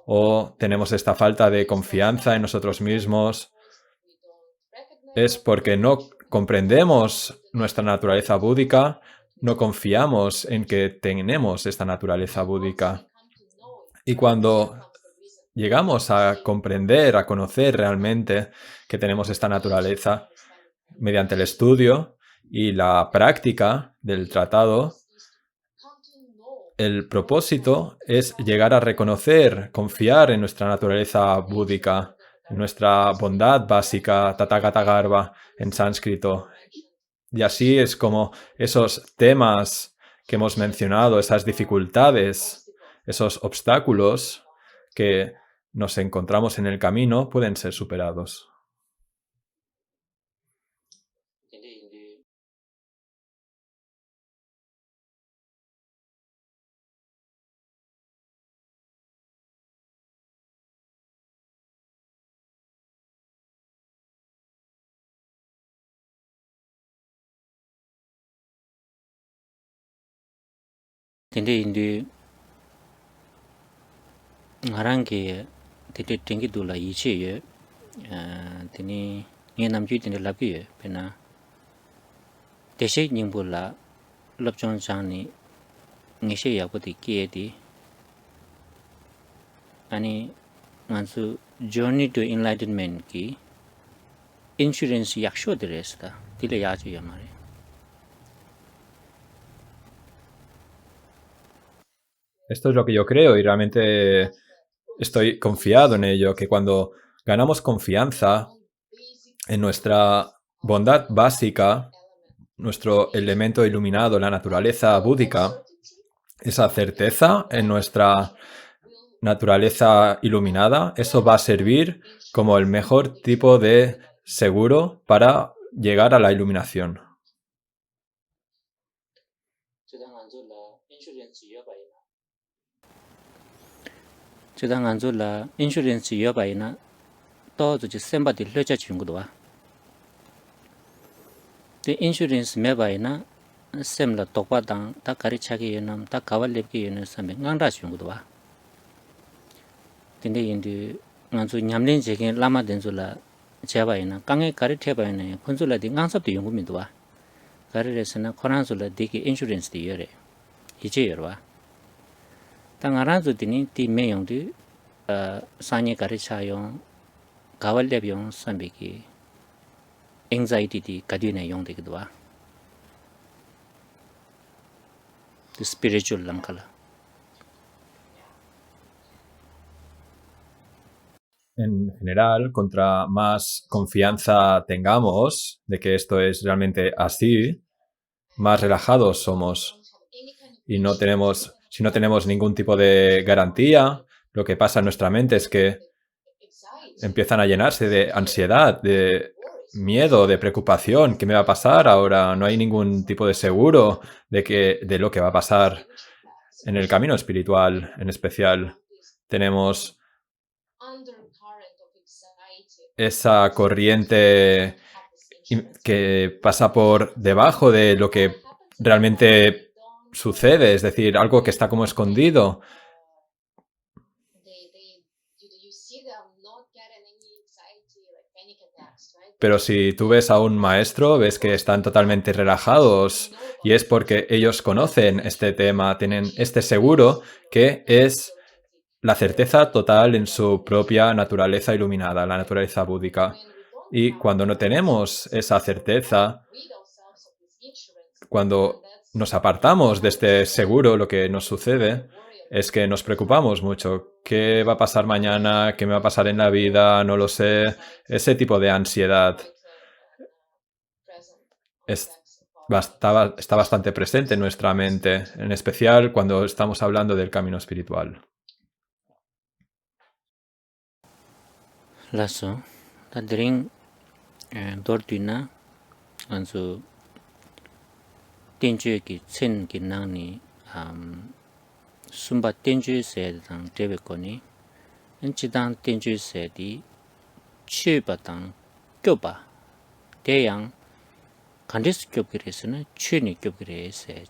o tenemos esta falta de confianza en nosotros mismos, es porque no comprendemos nuestra naturaleza búdica, no confiamos en que tenemos esta naturaleza búdica. Y cuando llegamos a comprender, a conocer realmente que tenemos esta naturaleza mediante el estudio y la práctica del tratado, el propósito es llegar a reconocer, confiar en nuestra naturaleza búdica, en nuestra bondad básica, Tathagata Garbha en sánscrito. Y así es como esos temas que hemos mencionado, esas dificultades, esos obstáculos que nos encontramos en el camino pueden ser superados. Tende indi ngarangi tende tengi dula ichi ye tene nge namju tende labi ye pena deshe nyingbu la lopchong changni ngishe yabu di kiye di ani ngansu journey to enlightenment ki insurance yaksho diresta dile yachu yamare. Esto es lo que yo creo y realmente estoy confiado en ello, que cuando ganamos confianza en nuestra bondad básica, nuestro elemento iluminado, la naturaleza búdica, esa certeza en nuestra naturaleza iluminada, eso va a servir como el mejor tipo de seguro para llegar a la iluminación. Chidang anzu la insurance yobayina to zu semba di lecha chungudwa. The insurance mebayina semla tokpa dang ta kari chagi yunam ta kawa lepki yunam sambe ngangda chungudwa. Tende yindi nganzu nyamlen jegen lama denzula jabayina kange kare thebayina khunzula di ngangsap de yongum midwa kare resana khoranzula diki insurance di yore ije yorwa tangaranzu dini ti meyong di sanye kare chayong gawaldeb yong sambiki anxiety di kadina yong de gdwa the spiritual lankala. En general, contra más confianza tengamos de que esto es realmente así, más relajados somos. Y si no tenemos ningún tipo de garantía, lo que pasa en nuestra mente es que empiezan a llenarse de ansiedad, de miedo, de preocupación. ¿Qué me va a pasar ahora? No hay ningún tipo de seguro de lo que va a pasar en el camino espiritual, en especial. Tenemos esa corriente que pasa por debajo de lo que realmente sucede, es decir, algo que está como escondido. Pero si tú ves a un maestro, ves que están totalmente relajados y es porque ellos conocen este tema, tienen este seguro que es la certeza total en su propia naturaleza iluminada, la naturaleza búdica. Y cuando no tenemos esa certeza, cuando nos apartamos de este seguro, lo que nos sucede es que nos preocupamos mucho. ¿Qué va a pasar mañana? ¿Qué me va a pasar en la vida? No lo sé. Ese tipo de ansiedad está bastante presente en nuestra mente, en especial cuando estamos hablando del camino espiritual. Lasso, tadring dortuna anzu tenju ki chen ki nangni sumba tenju se dang debe koni enchidang tenju se di chuba dang kyoba deyang kandis kyobgiresuna chuni kyobgirese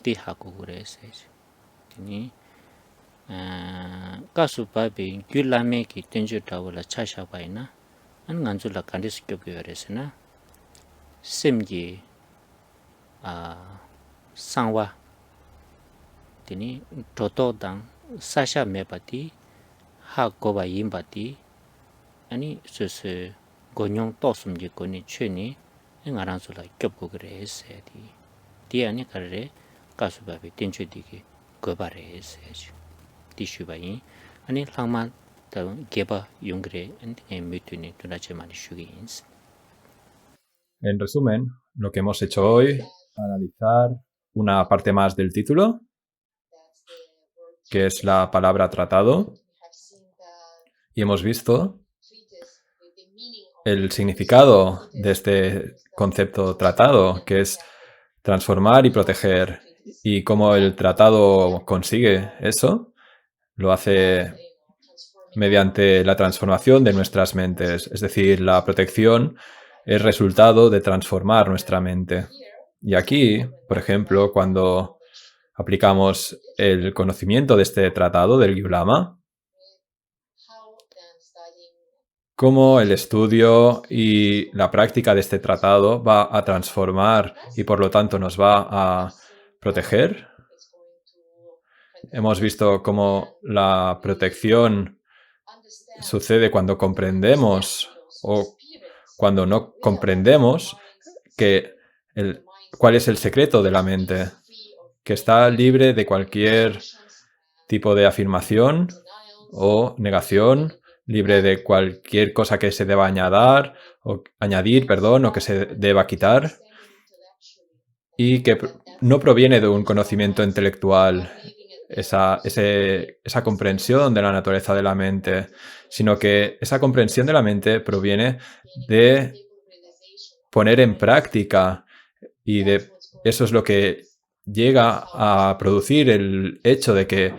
di haku gurese ni kasu babi gyulame ki tenju tawala chasha baina an nganjula kandis kyobgiresuna simgi sangwa tini toto dang sasha mebati ha goba yimbati ani susu gonyong tosumji koni chuni ngaranzula kyobgo grese di ani karre kasubabi tenchu digi goba rese di shubai ani langma ta geba yungre en mituni tunache mani shugins. En resumen, lo que hemos hecho hoy, analizar una parte más del título, que es la palabra tratado, y hemos visto el significado de este concepto tratado, que es transformar y proteger, y cómo el tratado consigue eso, lo hace mediante la transformación de nuestras mentes, es decir, la protección es resultado de transformar nuestra mente. Y aquí, por ejemplo, cuando aplicamos el conocimiento de este tratado del Gyulama, cómo el estudio y la práctica de este tratado va a transformar y por lo tanto nos va a proteger. Hemos visto cómo la protección sucede cuando comprendemos o cuando no comprendemos cuál es el secreto de la mente, que está libre de cualquier tipo de afirmación o negación, libre de cualquier cosa que se deba añadir, o que se deba quitar, y que no proviene de un conocimiento intelectual, esa comprensión de la naturaleza de la mente, sino que esa comprensión de la mente proviene de poner en práctica, y eso es lo que llega a producir el hecho de que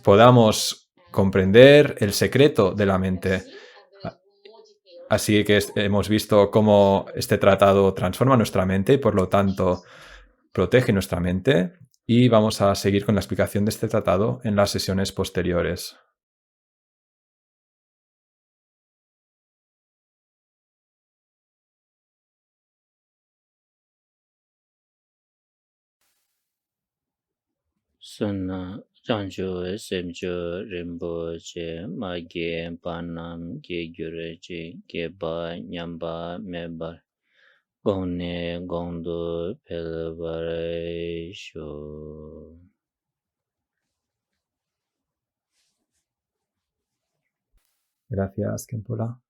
podamos comprender el secreto de la mente. Así que hemos visto cómo este tratado transforma nuestra mente y por lo tanto protege nuestra mente, y vamos a seguir con la explicación de este tratado en las sesiones posteriores. Suna Janju Semju Rinpoche Mage Panam Gyureji Geba Nyamba Meba Gone Gondo Pelvaresho. Gracias, Kempola.